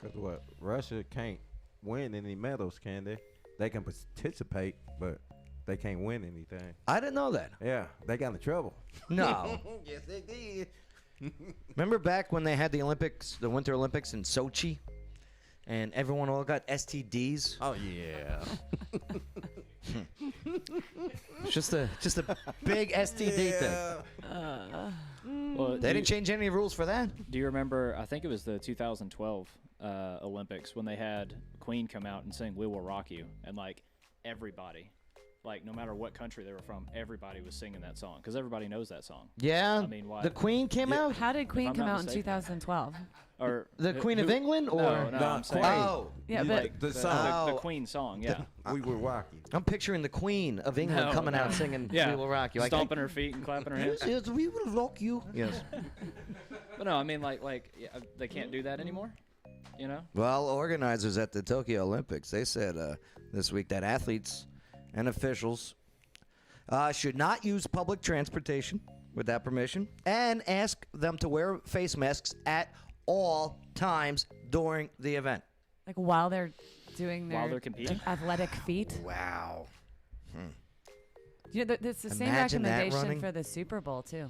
Because what? Russia can't win any medals, can they? They can participate, but they can't win anything. I didn't know that. Yeah, they got in trouble. No. Yes, they did. Remember back when they had the Olympics, the Winter Olympics in Sochi? And everyone all got STDs? Oh, yeah. It's just a big STD thing. Well, They didn't change any rules for that. Do you remember, I think it was the 2012 Olympics when they had Queen come out and sing We Will Rock You, and like everybody Like, no matter what country they were from, everybody was singing that song because everybody knows that song. Yeah. I mean, why? The Queen came out? How did Queen I'm come not out in mistaken. 2012? Or The Queen of England? Or no, I'm saying Yeah, but the song. the Queen song. Yeah, We Will Rock You. I'm picturing the Queen of England No, coming no. out singing Yeah. We Will Rock You. stomping her feet and clapping her hands. Yes, we will rock you. Yes. But no, I mean, like yeah, they can't do that anymore. You know? Well, organizers at the Tokyo Olympics, they said this week that athletes and officials should not use public transportation without permission and ask them to wear face masks at all times during the event. like while they're doing their While they're competing? athletic feat. Wow. You know, it's the same Imagine that recommendation running. for the Super Bowl too.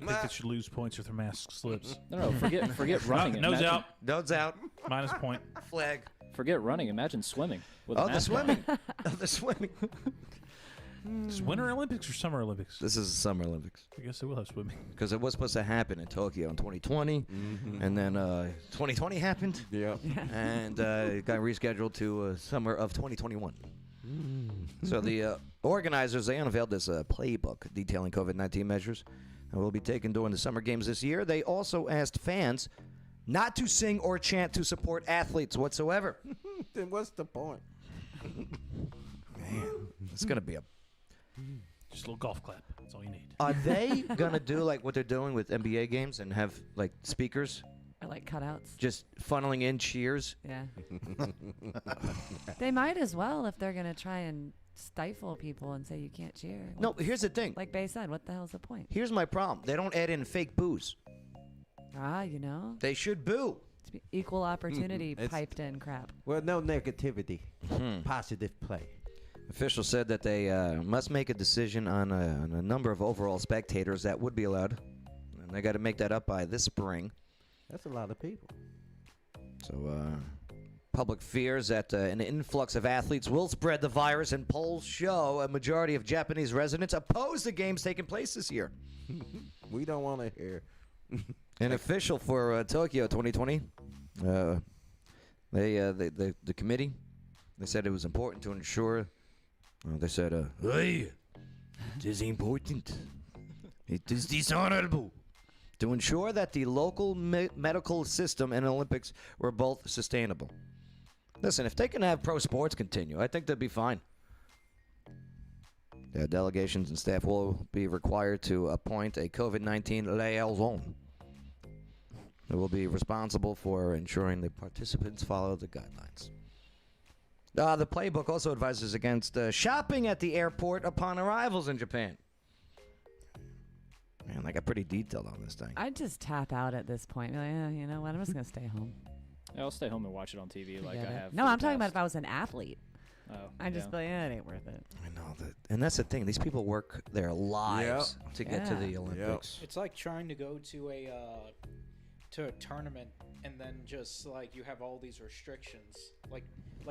I think they should lose points if their mask slips. No, forget running. Nose Imagine- out. Nose out. Minus point. Flag. Forget running. Imagine swimming. With a Oh, the mask on. swimming. Oh, the swimming. Is Winter Olympics or Summer Olympics? This is the Summer Olympics. I guess they will have swimming. Because it was supposed to happen in Tokyo in 2020, and then 2020 happened, Yeah. and it got rescheduled to summer of 2021. So the organizers, they unveiled this playbook detailing COVID-19 measures that will be taken during the summer games this year. They also asked fans not to sing or chant to support athletes whatsoever. Then what's the point? Man, it's going to be a... Just a little golf clap. That's all you need. Are they going to do like what they're doing with NBA games and have like speakers Or like cutouts. just funneling in cheers? Yeah. They might as well if they're gonna try and stifle people and say you can't cheer. No, here's the thing. Like Bay said, what the hell's the point? Here's my problem. They don't add in fake boos. You know, They should boo. it's equal opportunity It's- piped in crap. Well, no negativity. Positive play. Officials said that they must make a decision on a number of overall spectators that would be allowed. And they got to make that up by this spring. That's a lot of people. So, public fears that an influx of athletes will spread the virus, and polls show a majority of Japanese residents oppose the games taking place this year. We don't want to hear. An official for Tokyo 2020, the committee, they said it was important to ensure. They said, "Hey, it is important. It is dishonorable to ensure that the local medical system and Olympics were both sustainable." Listen, if they can have pro sports continue, I think they'd be fine. The delegations and staff will be required to appoint a COVID-19 liaison who will be responsible for ensuring the participants follow the guidelines. The playbook also advises against shopping at the airport upon arrivals in Japan. Man, they got pretty detailed on this thing. I'd just tap out at this point. Be like, you know what? I'm just gonna stay home. Yeah, I'll stay home and watch it on TV like I Forget it. have. No, for the I'm talking about past- if I was an athlete. Oh, I'd just yeah. be like, it ain't worth it. I know that, and that's the thing. These people work their lives to get to Yeah. the Olympics. It's like trying to go to a tournament and then just like you have all these restrictions, like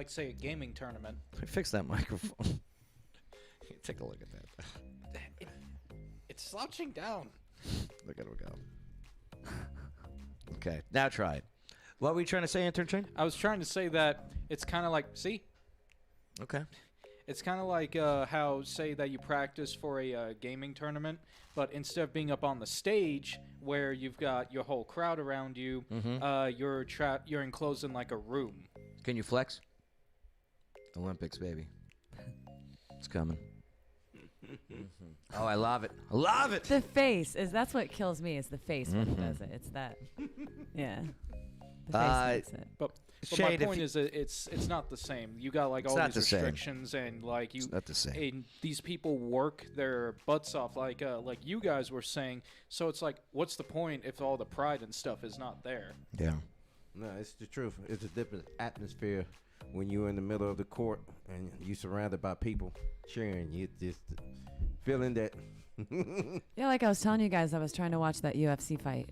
say a gaming tournament. Fix that microphone. Take a look at that. It's slouching down. Look at it go. Okay, now try it. What were you trying to say, Intern Train? I was trying to say that it's kind of like Okay. It's kind of like how say that you practice for a gaming tournament, but instead of being up on the stage where you've got your whole crowd around you, you're enclosed in like a room. Can you flex? Olympics, baby. It's coming. Oh, I love it. I love it. The face that's what kills me. Is the face when he does it? It's that. Yeah. The face makes it. But Shade, my if point you- is, it's not the same. You got like It's all not these the same. restrictions, and like you, It's not the same. and these people work their butts off, like you guys were saying. So it's like, what's the point if all the pride and stuff is not there? Yeah. No, it's the truth. It's a different atmosphere when you're in the middle of the court and you're surrounded by people cheering. You just feeling that. Yeah, like I was telling you guys, I was trying to watch that UFC fight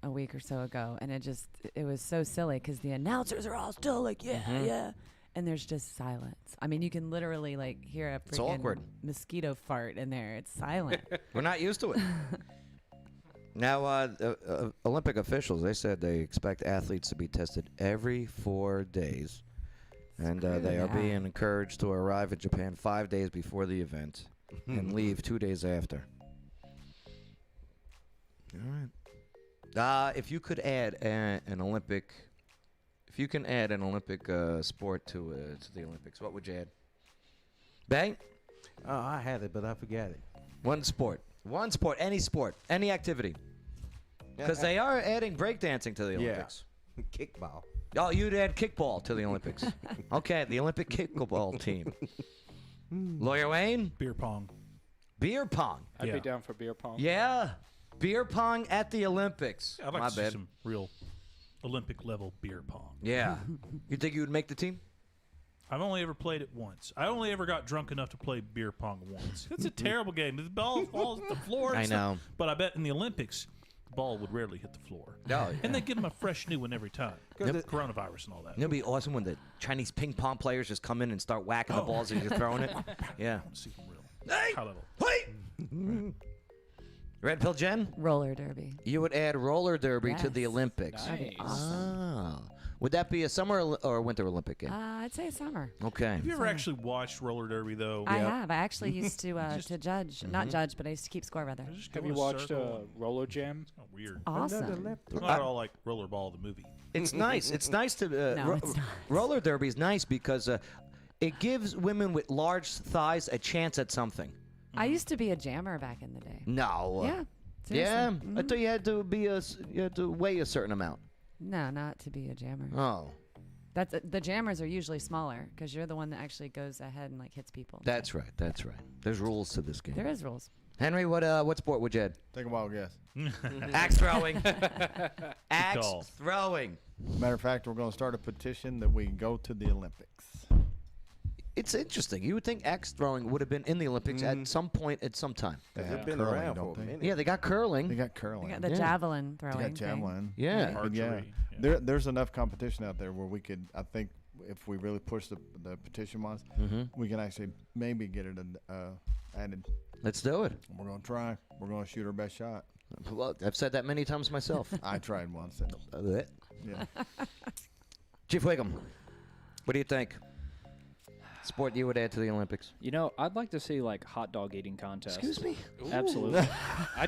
a week or so ago, and it was so silly because the announcers are all still like, yeah, and there's just silence. I mean, you can literally like hear a It's awkward. freaking mosquito fart in there. It's silent. We're not used to it. Now, Olympic officials, they said they expect athletes to be tested every 4 days And they are being encouraged to arrive in Japan 5 days before the event and leave 2 days after. All right. If you could add an Olympic, if you can add an Olympic sport to the Olympics, what would you add? Bang? Oh, I had it, but I forgot it. One sport, any activity. Because they are adding breakdancing to the Olympics. Yeah. Kickball. Oh, you'd add kickball to the Olympics. Okay, the Olympic kickball team. Lawyer Wayne? Beer pong. Beer pong. I'd be down for beer pong. Yeah. Beer pong at the Olympics. I'd like My to see bad. some real Olympic level beer pong. Yeah. You think you would make the team? I've only ever played it once. I only ever got drunk enough to play beer pong once. It's a terrible game. The ball falls at the floor. And I know. Stuff. But I bet in the Olympics, the ball would rarely hit the floor. Oh, yeah. And they give them a fresh new one every time. Because coronavirus and all that. It'd be awesome when the Chinese ping pong players just come in and start whacking the balls as you're throwing it. Yeah. I want to see some real high level. Hey! Red Pill Jen? Roller derby. You would add roller derby to Yes. the Olympics. Nice. Ah. Would that be a summer or winter Olympic game? I'd say summer. Okay. Have you ever actually watched roller derby, though? I have. I actually used to judge. Mm-hmm. Not judge, but I used to keep score, rather. Just go Have you in a watched circle. Roller Jam? It's kind of weird. Awesome. It's not at all like Rollerball, the movie. It's nice. It's nice to. No, it's not. Roller derby is nice because it gives women with large thighs a chance at something. I used to be a jammer back in the day. No. Yeah. Yeah. Seriously. I thought you had to be you had to weigh a certain amount. No, not to be a jammer. Oh. That's the jammers are usually smaller because you're the one that actually goes ahead and like hits people. That's right. That's right. There's rules to this game. There is rules. Henry, what sport would you add? Take a wild guess. Axe throwing. Axe call. throwing. Matter of fact, we're going to start a petition that we go to the Olympics. It's interesting. You would think axe throwing would have been in the Olympics at some point at some time. They They've have been curling, around don't for a they? minute. Yeah, they got curling. They got curling. They got the Yeah. javelin They throwing. got thing. javelin. Yeah. But yeah, Archery, yeah. there's enough competition out there where we could, I think, if we really push the petition wise, we can actually maybe get it added. Let's do it. We're going to try. We're going to shoot our best shot. Well, I've said that many times myself. I tried once. And, yeah. Chief Wiggum, what do you think? Sport you would add to the Olympics? You know, I'd like to see like hot dog eating contests. Excuse me? Absolutely.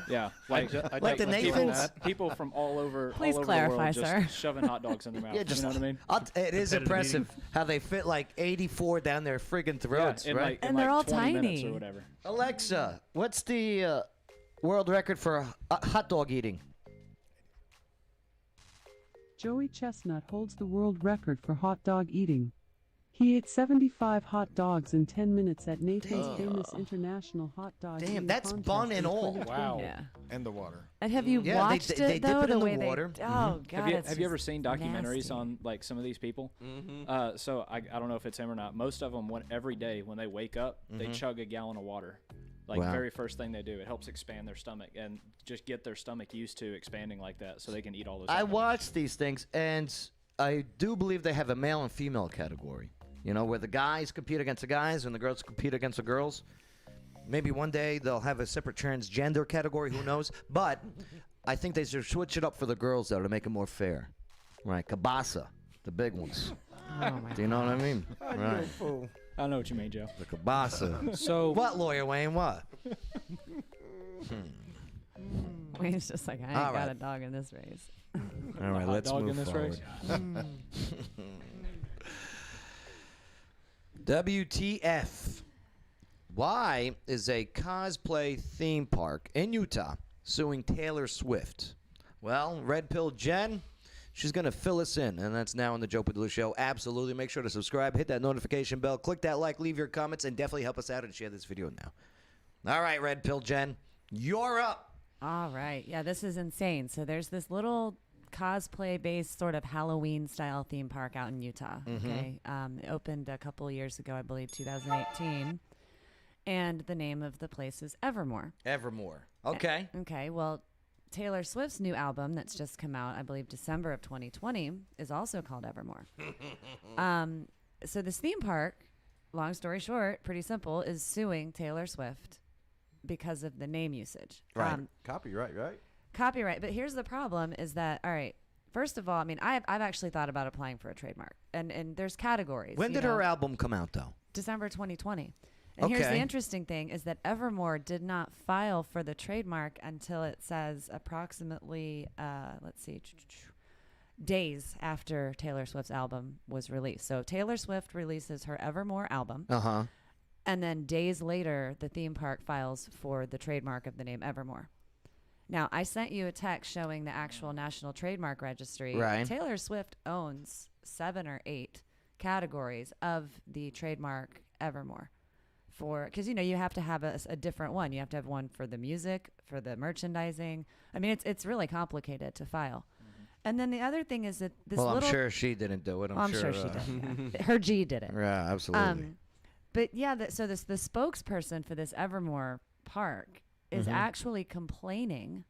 Yeah, like Like the Nathans? people from all over, Please all over clarify, the world sir. just shoving hot dogs in their mouth. Yeah, just you know what I mean? It is Competitive impressive how they fit like 84 down their friggin' throats, in right? like, in And they're like all 20 minutes tiny. or whatever. Alexa, what's the world record for hot dog eating? Joey Chestnut holds the world record for hot dog eating. He ate 75 hot dogs in 10 minutes at Nathan's famous International Hot Dog Damn, Eating that's Contest bun in and all. 2020. Wow. Yeah. And the water. And have you Yeah, watched they it dip though? it The in the way water. they. Oh God. Have you ever it's seen just documentaries nasty. on like some of these people? So I don't know if it's him or not. Most of them, every day when they wake up, they chug a gallon of water. Like Wow. very first thing they do, it helps expand their stomach and just get their stomach used to expanding like that, so they can eat all those. I hot dogs. watch these things, and I do believe they have a male and female category. You know, where the guys compete against the guys and the girls compete against the girls. Maybe one day they'll have a separate transgender category. Who knows? But I think they should switch it up for the girls, though, to make it more fair. Right, Kabasa, the big ones. Oh my Do you know what I mean? Right, I know what you mean, Joe. the Kabasa. So What, Lawyer Wayne? What? Wayne's just like, I ain't All got right. a dog in this race. All right, hot let's dog move in this forward. race? WTF. Why is a cosplay theme park in Utah suing Taylor Swift? Well, Red Pill Jen, she's going to fill us in, and that's now on the Joe Padula Show. Absolutely. Make sure to subscribe, hit that notification bell, click that like, leave your comments, and definitely help us out and share this video now. All right, Red Pill Jen, you're up. All right. Yeah, this is insane. So there's this little cosplay-based sort of Halloween-style theme park out in Utah. Okay, it opened a couple years ago, I believe, 2018, and the name of the place is Evermore. Evermore. Okay. Okay. Well, Taylor Swift's new album that's just come out, I believe, December of 2020, is also called Evermore. So this theme park, long story short, pretty simple, is suing Taylor Swift because of the name usage. Right. Copyright, right? Copyright. But here's the problem is that, all right, First of all, I mean, I've actually thought about applying for a trademark, and there's categories. When did her album come out, though? December 2020. And here's the Okay. interesting thing is that Evermore did not file for the trademark until it says approximately, days after Taylor Swift's album was released. So Taylor Swift releases her Evermore album. Uh-huh. And then days later, the theme park files for the trademark of the name Evermore. Now, I sent you a text showing the actual National Trademark Registry. Right. Taylor Swift owns 7 or 8 categories of the trademark Evermore. Because, you have to have a different one. You have to have one for the music, for the merchandising. I mean, it's really complicated to file. And then the other thing is that this Well, little... I'm sure she didn't do it. I'm sure she did. Yeah. Her G did it. Yeah, absolutely. But yeah, the spokesperson for this Evermore park is actually complaining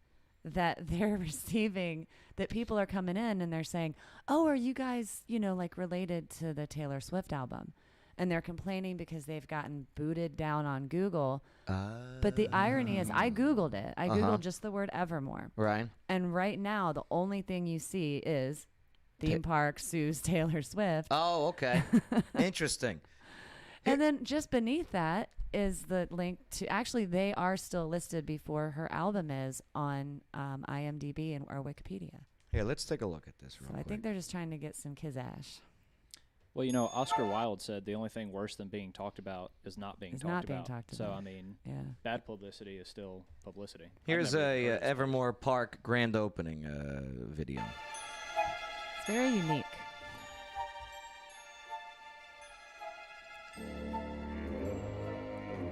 that they're receiving, that people are coming in and they're saying, oh, are you guys, like related to the Taylor Swift album? And they're complaining because they've gotten booted down on Google. But the irony is, I Googled it. I Googled just the word Evermore. Right. And right now, the only thing you see is theme park sues Taylor Swift. Oh, okay. Interesting. And then just beneath that is the link to, actually, they are still listed before her album is on IMDb or Wikipedia. Here, let's take a look at this real So I quick. think they're just trying to get some kizash. Well, Oscar Wilde said the only thing worse than being talked about is not being talked about. So, I mean, bad publicity is still publicity. Here's a Evermore Park grand opening video. It's very unique.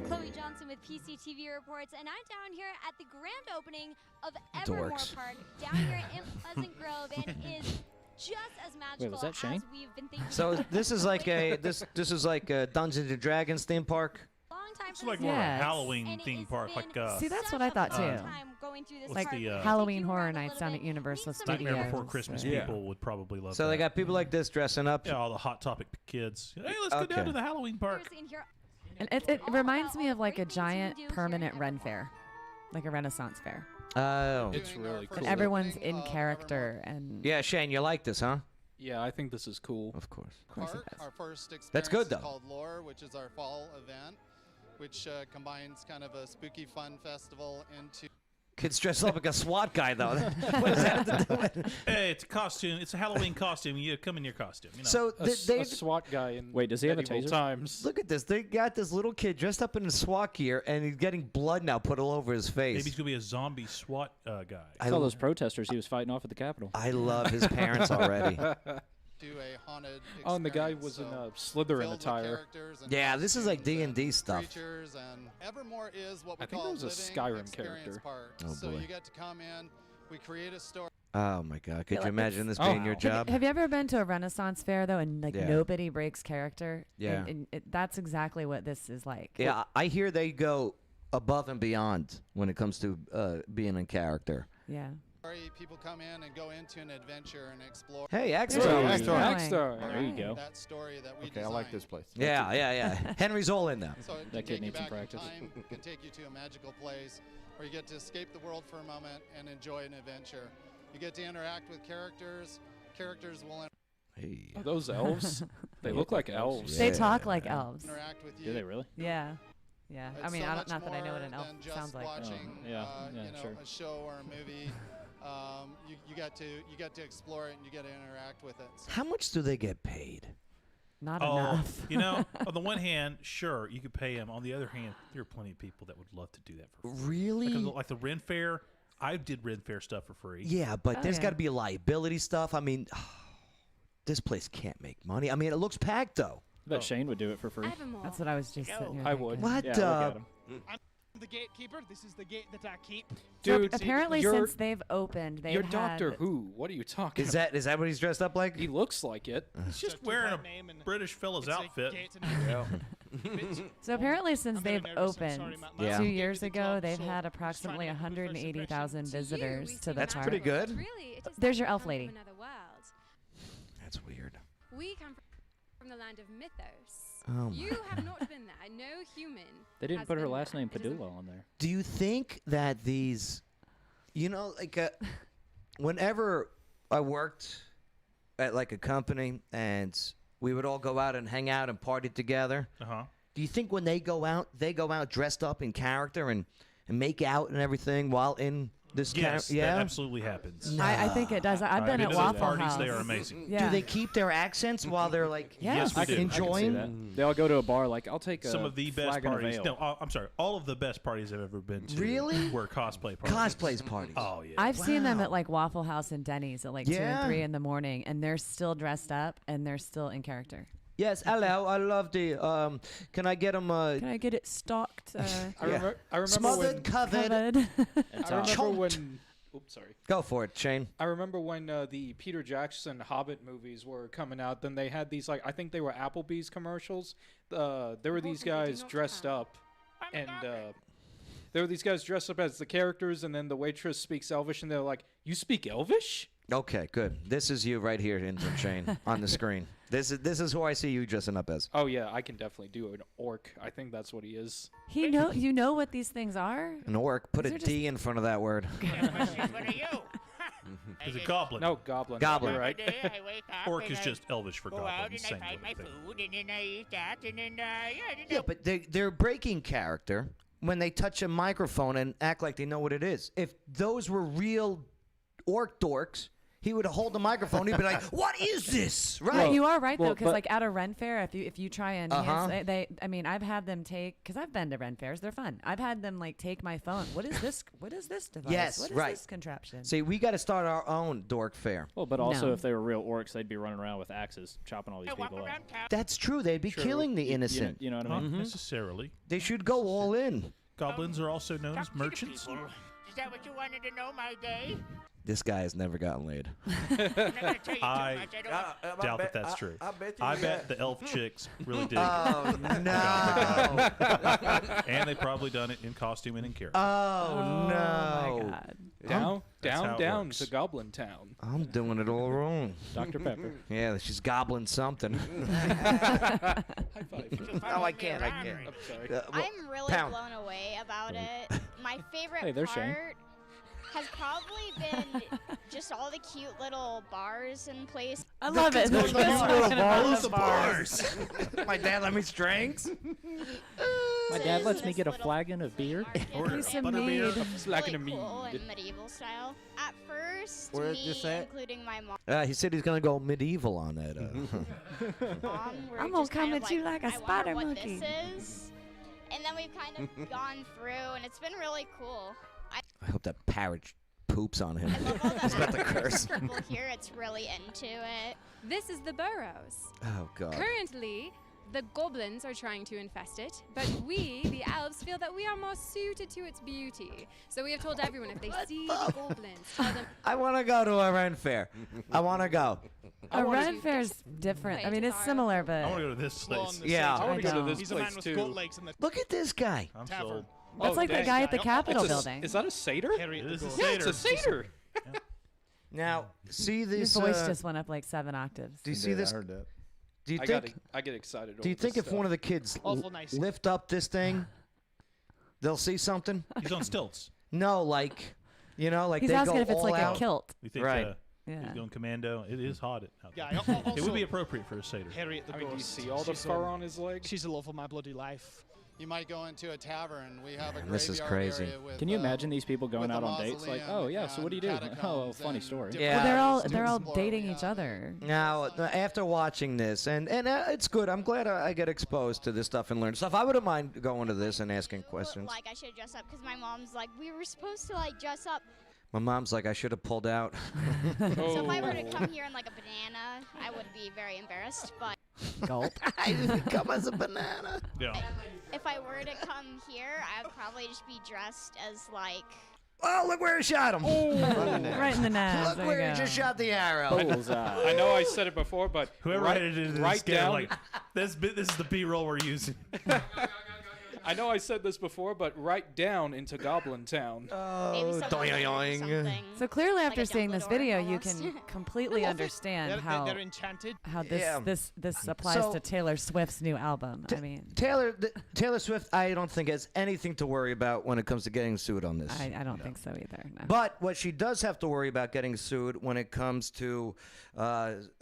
Chloe Johnson with PCTV reports, and I'm down here at the grand opening of Evermore Dorks. Park down here in Pleasant Grove, and it is just as magical was that Shane? as we've been thinking. So this is like this is like a Dungeons and Dragons theme park. Long time It's for like this more of a Yes. Halloween and it theme has park, like been See, that's such what I a thought, fun too. time going through this What's park. the, Take Halloween you Horror around a Nights little down at bit, Universal meet some Studios. Nightmare Before Christmas Yeah. people would probably love So that. they got people like this dressing up. Yeah, all the Hot Topic kids. Hey, let's go down Okay. to the Halloween park. in here. And it All reminds about me all of like the a great things you can giant do here permanent in Ren Evermore. fair, like a Renaissance fair. Oh. It's really cool. And everyone's in character. And Yeah, Shane, you like this, huh? Yeah, I think this is cool. Of course. Of course it Park. does. Our first experience That's good, is though. called Lore, which is our fall event, which combines kind of a spooky fun festival into Kids dressed up like a SWAT guy, though. What does that have to do with? Hey, it's a costume. It's a Halloween costume. You come in your costume. So A SWAT guy in Wait, does he have a medieval taser? times. look at this. They got this little kid dressed up in a SWAT gear, and he's getting blood now put all over his face. maybe he's gonna be a zombie SWAT guy. I saw those protesters he was fighting off at the Capitol. I love his parents already. do a haunted Oh, and the guy experience, was in so a Slytherin filled with attire. characters and Yeah, this is like costumes D&D and stuff. creatures, and Evermore is what we I think call there was a living Skyrim experience character. park. Oh, So boy. you get to come in, we create a story. Oh my God! Could Yeah, you imagine this it's- being your wow. job? Have you ever been to a Renaissance fair though, and like Yeah. nobody breaks character? Yeah. And that's exactly what this is like. Yeah, I hear they go above and beyond when it comes to being in character. Yeah. People come in and go into an adventure and explore Hey, There Axel. you go. Axstar. There you go. that story that we Okay, I like designed. this place. Yeah, yeah. Henry's all in now. So it That can kid take you needs some back in practice. time, can take you to a magical place where you get to escape the world for a moment and enjoy an adventure. You get to interact with characters. Characters will Hey. Are those elves? They look like elves. They talk like elves. interact with you. Do they really? Yeah. Yeah. I It's mean, so not much that I know what more an elf than just sounds like. watching, Oh, yeah, sure. a show or a movie. You get to explore it and you get to interact with it. How much do they get paid? Not Oh, enough. On the one hand, sure, you could pay him. On the other hand, there are plenty of people that would love to do that for free. Really? Like the Ren Fair, I did Ren Fair stuff for free. Yeah, but Oh, there's yeah. got to be liability stuff. I mean, this place can't make money. I mean, it looks packed though. I bet Shane would do it for free. Evermore. That's what I was just sitting here I thinking. would. What? Yeah, look at him. The gatekeeper. This is the gate that I keep. Dude, Apparently, you're- since they've opened, they've You're had Doctor Who. What are you talking Is about? that what he's dressed up like? He looks like it. He's just wearing a British fella's outfit. So apparently, since I'm very they've nervous, I'm sorry, opened my Yeah. 2 mom years gave me the ago, job, they've so had I'm just approximately trying to have a good first 180,000 To you, we visitors see to the That's park. pretty good. Really, it is There's like your we elf come lady. From another world. That's weird. We come from the land of mythos. Oh You my. have not been there. No human. They didn't has put her been last there. name It is a- Padula on there. Do you think that these, like, whenever I worked at like a company, and we would all go out and hang out and party together. Do you think when they go out dressed up in character and make out and everything while in this Yes, yeah? that absolutely happens. I think it does. I've been at Waffle parties, House. they are amazing. Yeah. Do they keep their accents while they're like Yes, I can see enjoying? that. They all go to a bar like, I'll take Some of the best flagon of parties. ale. No, I'm sorry. All of the best parties I've ever been to Really? were cosplay parties. Cosplays parties. Oh, yeah. I've seen them at like Waffle House and Denny's at like 2 Yeah. and 3 in the morning, and they're still dressed up and they're still in character. Yes, hello. I love the. Can I get them? Can I get it stocked? I remember Smothered, when, covered. I remember when. Oops, sorry. Go for it, Shane. I remember when the Peter Jackson Hobbit movies were coming out. Then they had these I think they were Applebee's commercials. There were these guys dressed up, and there were these guys dressed up as the characters, and then the waitress speaks Elvish, and they're like, "You speak Elvish?" Okay, good. This is you right here, Intern Shane, on the screen. This is who I see you dressing up as. Oh yeah, I can definitely do an orc. I think that's what he is. You know what these things are? An orc. Put These a are D in front of that word. What are you? It's a goblin. No, goblin. Goblin. You're right. I wake up Orc and is just Elvish for go out goblin. and Same I find my thing. food, and then I eat that, and then Yeah, but they're breaking character when they touch a microphone and act like they know what it is. If those were real orc dorks, he would hold the microphone. He'd be like, "What is this?" Right? Well, you are right though, well, because but- like at a Ren fair, if you try and I mean, I've had them take, because I've been to Ren fairs, they're fun. I've had them like take my phone. What is this? What is this device? Yes, what is right. this contraption? See, we got to start our own dork fair. Well, but also No. if they were real orcs, they'd be running around with axes, chopping all these people up. That's true. They'd be killing the innocent. You know what I Not mean? necessarily. They should go all in. Goblins are also known as merchants. Is that what you wanted to know, my day? This guy has never gotten laid. I'm not gonna tell you too I much. I don't doubt that that's true. I bet you I that. bet the elf chicks really did. Oh no! And they probably done it in costume and in character. Oh my no! God. Down, That's how it down works. to Goblin Town. I'm doing it all wrong. Dr. Pepper. Yeah, she's gobbling something. High five. No, I can't. I can't. I'm sorry. Well, I'm really pound. blown away about it. My favorite Hey, there's Shane. part has probably been just all the cute little bars in place. I love it. Those They're just little talking about bars. the bars. My dad let me strings. My dad lets me This get a little flagon of beer. Order Piece a of butterbeer. mead. It's like really an cool mead. and medieval style. At first, Where is me, this at? including my mom, He said he's gonna go medieval on that. were I'm gonna just come kind of at you like a I wonder spider what monkey." This is. And then we've kind of gone through, and it's been really cool. I hope that parrot poops on him. I love all He's about to the curse. people here. It's really into it. This is the burrows. Oh God. Currently, the goblins are trying to infest it, but we, the elves, feel that we are more suited to its beauty. So we have told everyone if they see the goblins, tell them I want to go to a Ren fair. I want to go. A Ren fair's different. I mean, it's similar, but I want to go to this place. Yeah. I want to go to don't. this He's a man place with too. goat legs in the Look at this guy. I'm tavern. sold. that's like the dang. guy at the Oh, Capitol It's a- building. Is that a satyr? Harriet It is the a goat. Yeah, it's a satyr. satyr. Now, see Your this. voice just went up like 7 octaves. Do you see Yeah, this? I heard that. Do you I think? get excited. Do you over think this if one of the kids Awful nice. lift up this thing, they'll see something? He's on stilts. No, like, like He's they asking go if it's all like out. a kilt. You think Right. Yeah. he's going commando? It is hot out there. Yeah, It would also be appropriate for a satyr. Harriet the I mean, do you ghost. see all the She's fur a- on his legs? She's the love of my bloody life. You might go into a tavern. We have a Man, this is graveyard crazy. area with, Can you imagine these people going with out the on dates? Like, mausoleum oh yeah, so what do you do? and Oh, catacombs funny and story. different Yeah. Well, places they're to all explore. dating We each have other. Now, after watching this, and it's good. I'm glad I get exposed to this stuff and learn stuff. I wouldn't mind going to this and asking questions. Like I should dress up because my mom's like, we were supposed to like dress up. My mom's like, I should have pulled out. So if I were to come here in like a banana, I would be very embarrassed. But Gulp. I didn't come as a banana. Yeah. if I were to come here, I would probably just be dressed as like. Oh, look where he shot him. Right in the nose. Look There where you he go. just shot the arrow. Bullseye. I know I said it before, but Whoever right, edited this right down, down. like this is the B-roll we're using. I know I said this before, but right down into Goblin Town. Maybe someone will do something. So clearly, after like a seeing this Dumbledore video, almost. you can completely understand They're enchanted. how this applies So- to Taylor Swift's new album. I mean, Taylor Swift, I don't think has anything to worry about when it comes to getting sued on this. I don't think so either. No. But what she does have to worry about getting sued when it comes to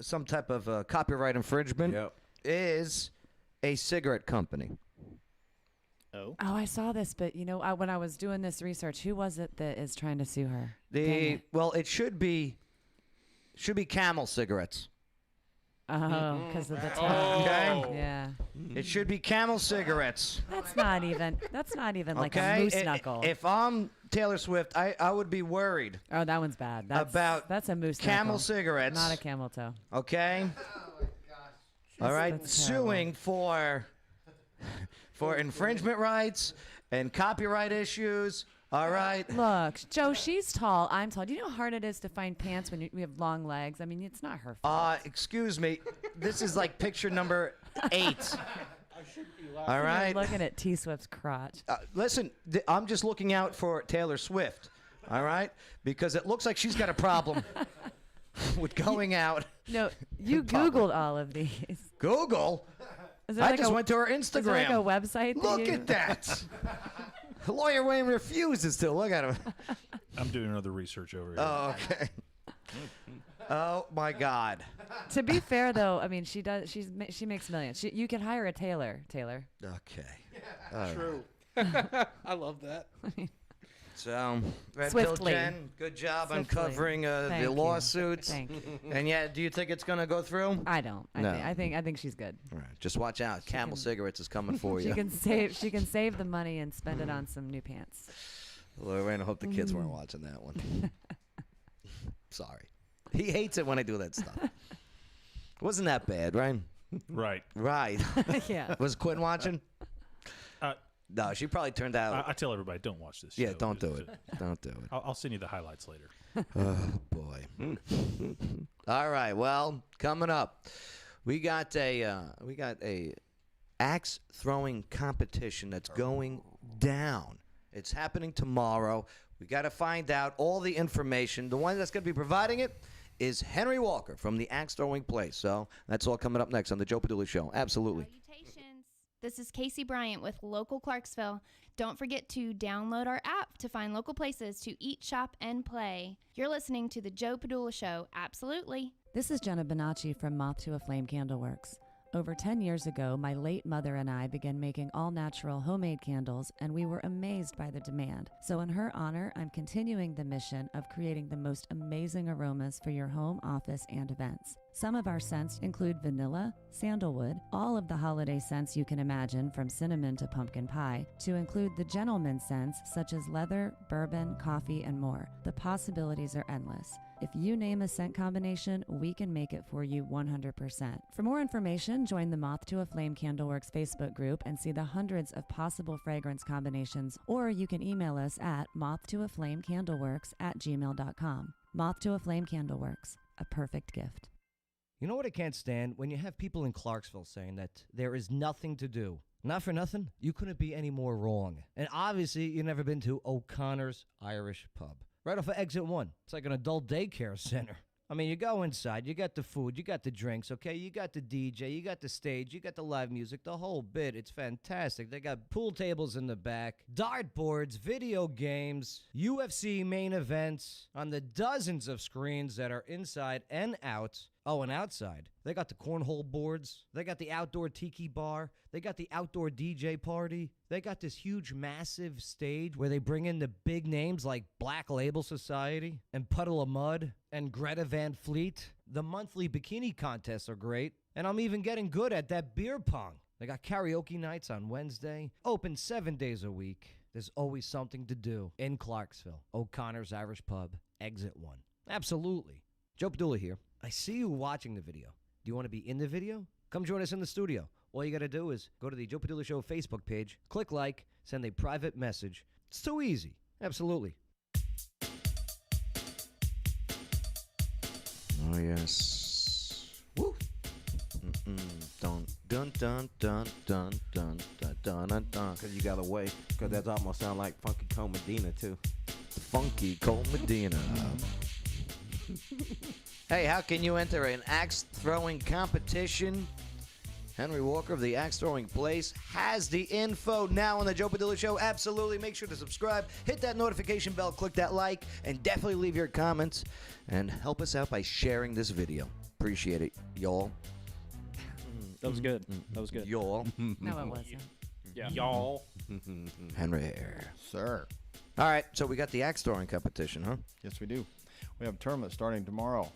some type of copyright infringement is a cigarette company. Oh, I saw this, but when I was doing this research, who was it that is trying to sue her? Well, it should be Camel cigarettes. Oh, because of the time. Okay. Yeah. It should be Camel cigarettes. That's not even like Okay? a moose knuckle. If I'm Taylor Swift, I would be worried. Oh, that one's bad. That's a moose Camel knuckle. cigarettes. Not a camel toe. Okay. All right, That's suing for infringement rights and copyright issues. All right. Look, Joe, she's tall. I'm tall. Do you know how hard it is to find pants when we have long legs? I mean, it's not her fault. Excuse me. This is like picture number 8. All right. You're looking at T Swift's crotch. Listen, I'm just looking out for Taylor Swift. All right, because it looks like she's got a problem with going out. No, you Googled all of these. Google? Is there I like just a- went to her Is there Instagram. like a website? that Look you- at that. Lawyer Wayne refuses to look at him. I'm doing another research over here. Oh, okay. Oh my God. To be fair, though, I mean, she makes millions. You can hire a tailor. Okay. True. I love that. So, Pill Swiftly. Jenn, good job Swiftly. uncovering Thank the you. lawsuits. Thank you. And yeah, do you think it's gonna go through? I don't. No. I think she's good. All right, just watch out. Camel cigarettes is coming for She you. can save the money and spend it on some new pants. Lorraine, I hope the kids weren't watching that one. Sorry. He hates it when I do that stuff. Wasn't that bad, right? Right. Right. Yeah. Was Quinn watching? No, she probably turned out. I tell everybody, don't watch this. Yeah, show. don't do it. Don't do it. I'll send you the highlights later. Oh boy. All right. Well, coming up, we got a axe throwing competition that's going down. It's happening tomorrow. We got to find out all the information. The one that's going to be providing it is Henry Walker from the Axe Throwing Place. So that's all coming up next on the Joe Padula Show. Absolutely. This is Casey Bryant with Local Clarksville. Don't forget to download our app to find local places to eat, shop, and play. You're listening to the Joe Padula Show. Absolutely. This is Jenna Bonacci from Moth to a Flame Candleworks. Over 10 years ago, my late mother and I began making all-natural homemade candles, and we were amazed by the demand. So in her honor, I'm continuing the mission of creating the most amazing aromas for your home, office, and events. Some of our scents include vanilla, sandalwood, all of the holiday scents you can imagine from cinnamon to pumpkin pie, to include the gentleman scents such as leather, bourbon, coffee, and more. The possibilities are endless. If you name a scent combination, we can make it for you 100%. For more information, join the Moth to a Flame Candleworks Facebook group and see the hundreds of possible fragrance combinations, or you can email us at moth-to-a-flame-candleworks@gmail.com. Moth to a Flame Candleworks, a perfect gift. You know what I can't stand? When you have people in Clarksville saying that there is nothing to do. Not for nothing, you couldn't be any more wrong. And obviously, you've never been to O'Connor's Irish Pub. Right off of Exit 1. It's like an adult daycare center. I mean, you go inside, you got the food, you got the drinks, okay? You got the DJ, you got the stage, you got the live music, the whole bit. It's fantastic. They got pool tables in the back, dartboards, video games, UFC main events on the dozens of screens that are inside and out. Oh, and outside, they got the cornhole boards. They got the outdoor tiki bar. They got the outdoor DJ party. They got this huge, massive stage where they bring in the big names like Black Label Society and Puddle of Mud and Greta Van Fleet. The monthly bikini contests are great. And I'm even getting good at that beer pong. They got karaoke nights on Wednesday. Open 7 days a week. There's always something to do in Clarksville. O'Connor's Irish Pub, Exit 1. Absolutely. Joe Padula here. I see you watching the video. Do you want to be in the video? Come join us in the studio. All you got to do is go to the Joe Padula Show Facebook page, click like, send a private message. It's too easy. Absolutely. Oh, yes. Woo. Mm-mm. Dun dun dun dun dun dun dun dun dun dun. Because you got to wait. Because that almost sound like Funky Cole Medina, too. Funky Cole Medina. Hey, how can you enter an axe throwing competition? Henry Walker of the Axe Throwing Place has the info now on the Joe Padula Show. Absolutely. Make sure to subscribe, hit that notification bell, click that like, and definitely leave your comments. And help us out by sharing this video. Appreciate it, y'all. That was good. That was good. Y'all. No, it wasn't. Yeah. Y'all. Henry. Sir. All right, so we got the axe throwing competition, huh? Yes, we do. We have a tournament starting tomorrow.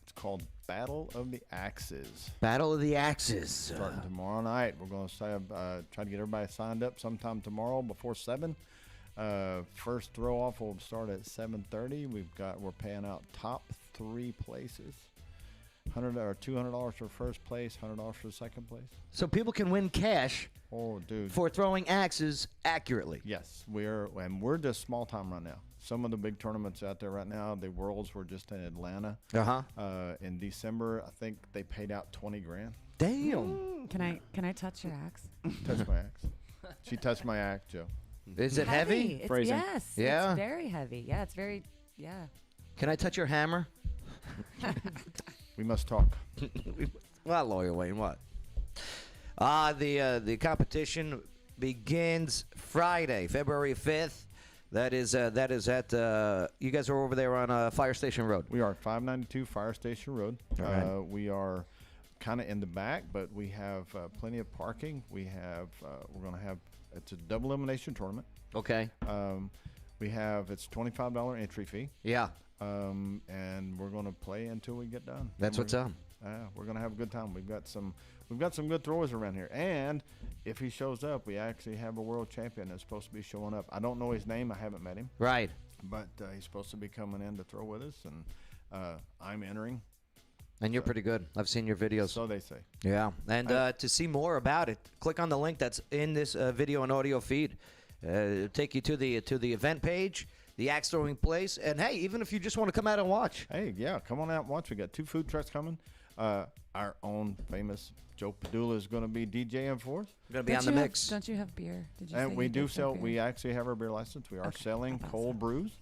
It's called Battle of the Axes. Battle of the Axes. Starting tomorrow night. We're going to try to get everybody signed up sometime tomorrow before 7. First throw off will start at 7:30. We're paying out top 3 places. $100 or $200 for first place, $100 for second place. So people can win cash. Oh, dude. For throwing axes accurately. Yes, we're just small time right now. Some of the big tournaments out there right now, the Worlds were just in Atlanta. In December, I think they paid out $20,000. Damn. Can I touch your axe? Touch my axe. She touched my axe, Joe. Is it heavy? Yes. Yeah. It's very heavy. Yeah, it's very. Yeah. Can I touch your hammer? We must talk. Well, Lawyer Wayne, what? The competition begins Friday, February 5th. That is at you guys are over there on Fire Station Road. We are at 592 Fire Station Road. All right. We are kind of in the back, but we have plenty of parking. We're going to have it's a double elimination tournament. Okay. It's $25 entry fee. Yeah. And we're going to play until we get done. That's what's up. We're going to have a good time. We've got some good throwers around here. And if he shows up, we actually have a world champion that's supposed to be showing up. I don't know his name. I haven't met him. Right. But he's supposed to be coming in to throw with us, and I'm entering. And you're pretty good. I've seen your videos. So they say. Yeah. And to see more about it, click on the link that's in this video and audio feed. It'll take you to the event page, the axe throwing place, and hey, even if you just want to come out and watch. Hey, yeah, come on out and watch. We got 2 food trucks coming. Our own famous Joe Padula is going to be DJing for us. Going to be on the mix. Don't you have beer? Did you And say we you do did sell. beer? We actually have our beer license. We are selling cold brews.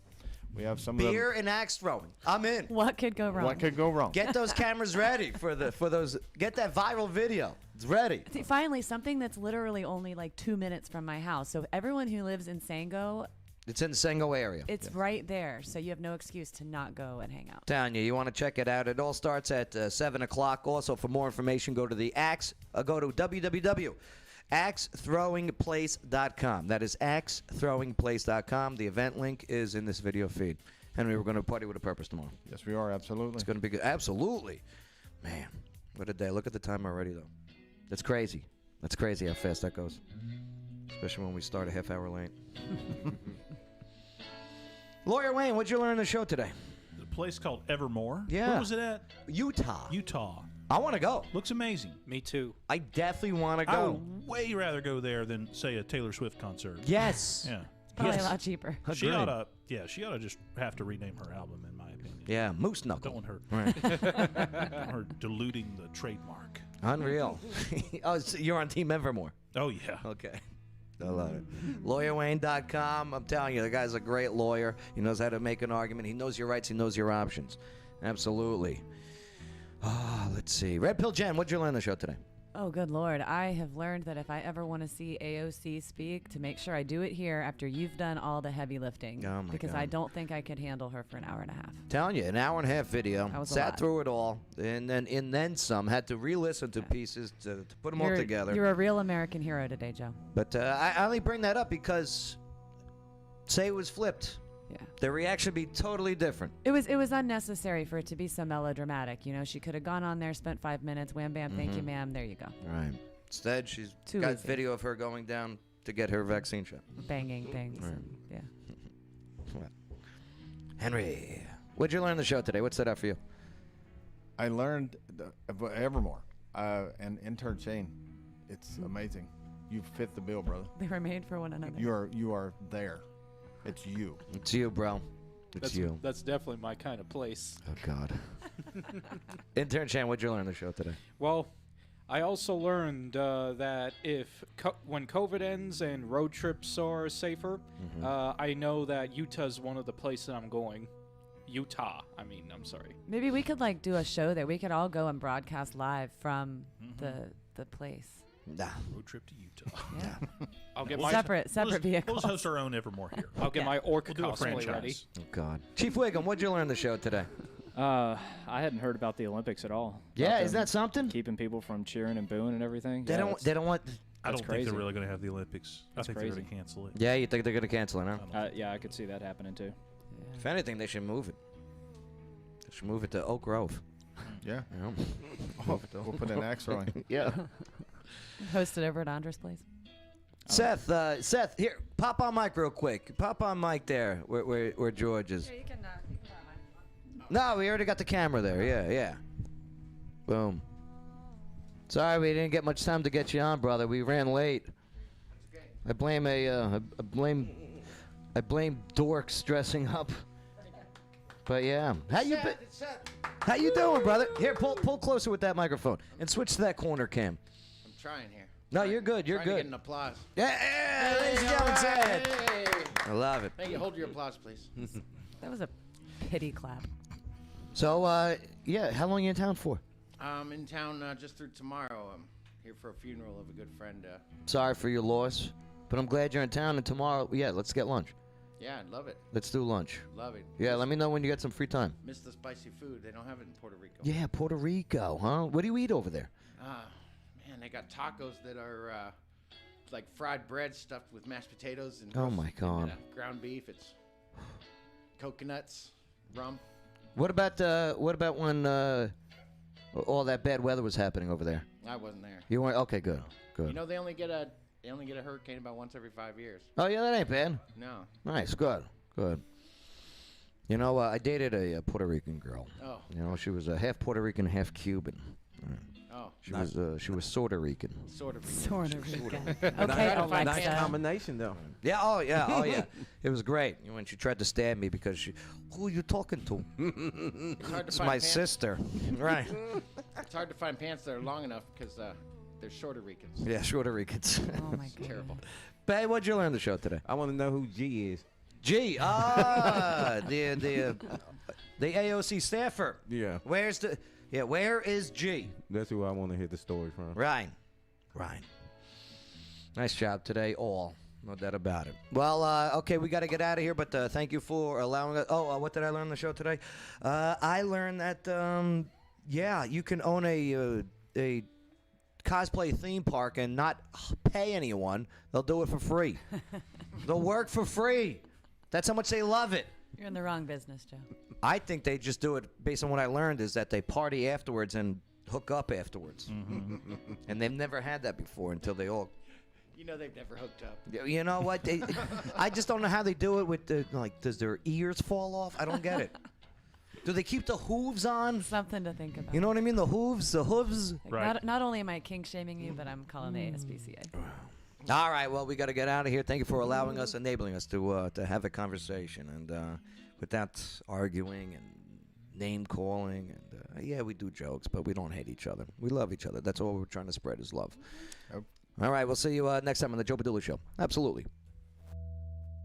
We have some Beer of and axe throwing. I'm in. What could go wrong? What could go wrong? Get those cameras ready for those. Get that viral video. It's ready. See, finally, something that's literally only like 2 minutes from my house. So everyone who lives in Sango, It's in the Sengo area. it's right there. So you have no excuse to not go and hang out. Telling you want to check it out. It all starts at 7 o'clock. Also, for more information, go to go to www.axethrowingplace.com. That is axethrowingplace.com. The event link is in this video feed. Henry, we're going to party with a purpose tomorrow. Yes, we are. Absolutely. It's going to be good. Absolutely. Man, what a day. Look at the time already, though. That's crazy. That's crazy how fast that goes. Especially when we start a half hour late. Lawyer Wayne, what'd you learn on the show today? A place called Evermore. Yeah. Where was it at? Utah. I want to go. Looks amazing. Me too. I definitely want to I go. would way rather go there than, say, a Taylor Swift concert. Yes. Yeah. Probably a lot cheaper. She Agreed. ought to just have to rename her album, in my opinion. Yeah, Moose Knuckle. Don't want her. Right. Don't want her diluting the trademark. Unreal. Oh, so you're on Team Evermore. Oh, yeah. Okay. I love it. LawyerWayne.com. I'm telling you, the guy's a great lawyer. He knows how to make an argument. He knows your rights. He knows your options. Absolutely. Let's see. Red Pill Jenn, what'd you learn on the show today? Oh, good Lord. I have learned that if I ever want to see AOC speak, to make sure I do it here after you've done all the heavy lifting. Oh, my because God. I don't think I could handle her for an hour and a half. Telling you, an hour and a half video. That was a Sat lot. through it all, and then some. Had to re-listen to pieces to put them all together. You're a real American hero today, Joe. But I only bring that up because, say it was flipped. Yeah. The reaction would be totally different. It was unnecessary for it to be so melodramatic. You know, she could have gone on there, spent 5 minutes, wham, bam, thank you, ma'am. There you go. Right. Instead, she's Too got easy. video of her going down to get her vaccine shot. Banging things. Right. And, yeah. What? Henry, what'd you learn on the show today? What stood out for you? I learned Evermore and intern Shane. It's amazing. You fit the bill, brother. They were made for one another. You are there. It's you. It's you, bro. It's you. That's definitely my kind of place. Oh, God. Intern Chan, what'd you learn on the show today? Well, I also learned that when COVID ends and road trips are safer, I know that Utah's one of the places I'm going. Utah. I'm sorry. Maybe we could do a show there. We could all go and broadcast live from the place. Nah. Road trip to Utah. Yeah. I'll get separate vehicles. We'll just host our own Evermore here. I'll get my orc We'll do a cosplay franchise. ready. Oh, God. Chief Wiggum, what'd you learn on the show today? I hadn't heard about the Olympics at all. Yeah, About isn't them that something? Keeping people from cheering and booing and everything. They don't. They don't want. I don't crazy. think they're really going to have the Olympics. That's I think they're crazy. going to cancel it. Yeah, you think they're gonna cancel it, huh? Yeah, I could see that happening too. If anything, they should move it. They should move it to Oak Grove. Yeah. Yeah. We'll put an axe throwing. Yeah. Hosted over at Andre's place. Seth, here, pop on mic real quick. Pop on mic there, where George is. Yeah, you can No, we already got the camera there. Yeah. Boom. Sorry, we didn't get much time to get you on, brother. We ran late. I blame dorks dressing up. But yeah, how you doing, brother? Here, pull closer with that microphone and switch to that corner cam. I'm trying here. No, you're good. You're Trying to good. get an applause. Yeah, ladies and gentlemen, Ted. Hey. I love it. Thank you. Hold your applause, please. That was a pity clap. So, yeah, how long are you in town for? I'm in town just through tomorrow. I'm here for a funeral of a good friend. Sorry for your loss, but I'm glad you're in town. And tomorrow, yeah, let's get lunch. Yeah, I'd love it. Let's do lunch. Love it. Yeah, let me know when you get some free time. Miss the spicy food. They don't have it in Puerto Rico. Yeah, Puerto Rico, huh? What do you eat over there? Man, they got tacos that are like fried bread stuffed with mashed potatoes and Oh, my God. ground beef. It's coconuts, rum. What about when all that bad weather was happening over there? I wasn't there. You weren't? Okay, good. Good. You know they only get a hurricane about once every 5 years. Oh, yeah, that ain't bad. No. Nice, good. You know, I dated a Puerto Rican girl. Oh. You know, she was half Puerto Rican, half Cuban. Oh. She was sorta Rican. Sort of. Sort of Rican. Nice combination, though. Yeah, oh yeah. It was great. When she tried to stab me because who are you talking to? It's hard to It's find my pants. sister. Right. It's hard to find pants that are long enough because they're shorter Ricans. Yeah, Puerto Ricans. Oh my God. Terrible. Babe, what'd you learn on the show today? I want to know who G is. G, the AOC staffer. Yeah. Where is G? That's who I want to hear the story from. Right. Nice job today, all. No doubt about it. Well, okay, we got to get out of here, but thank you for allowing us. Oh, what did I learn on the show today? I learned that, you can own a cosplay theme park and not pay anyone. They'll do it for free. They'll work for free. That's how much they love it. You're in the wrong business, Joe. I think they just do it based on what I learned is that they party afterwards and hook up afterwards. And they've never had that before until they all... You know they've never hooked up. You know what? I just don't know how they do it with does their ears fall off? I don't get it. Do they keep the hooves on? Something to think about. You know what I mean? The hooves? Like not only am I kink shaming you, but I'm calling the ASPCA. All right, well, we got to get out of here. Thank you for allowing us, enabling us to have a conversation, and without arguing and name calling. And yeah, we do jokes, but we don't hate each other. We love each other. That's all we're trying to spread is love. Yep. All right, we'll see you next time on the Joe Padula Show. Absolutely.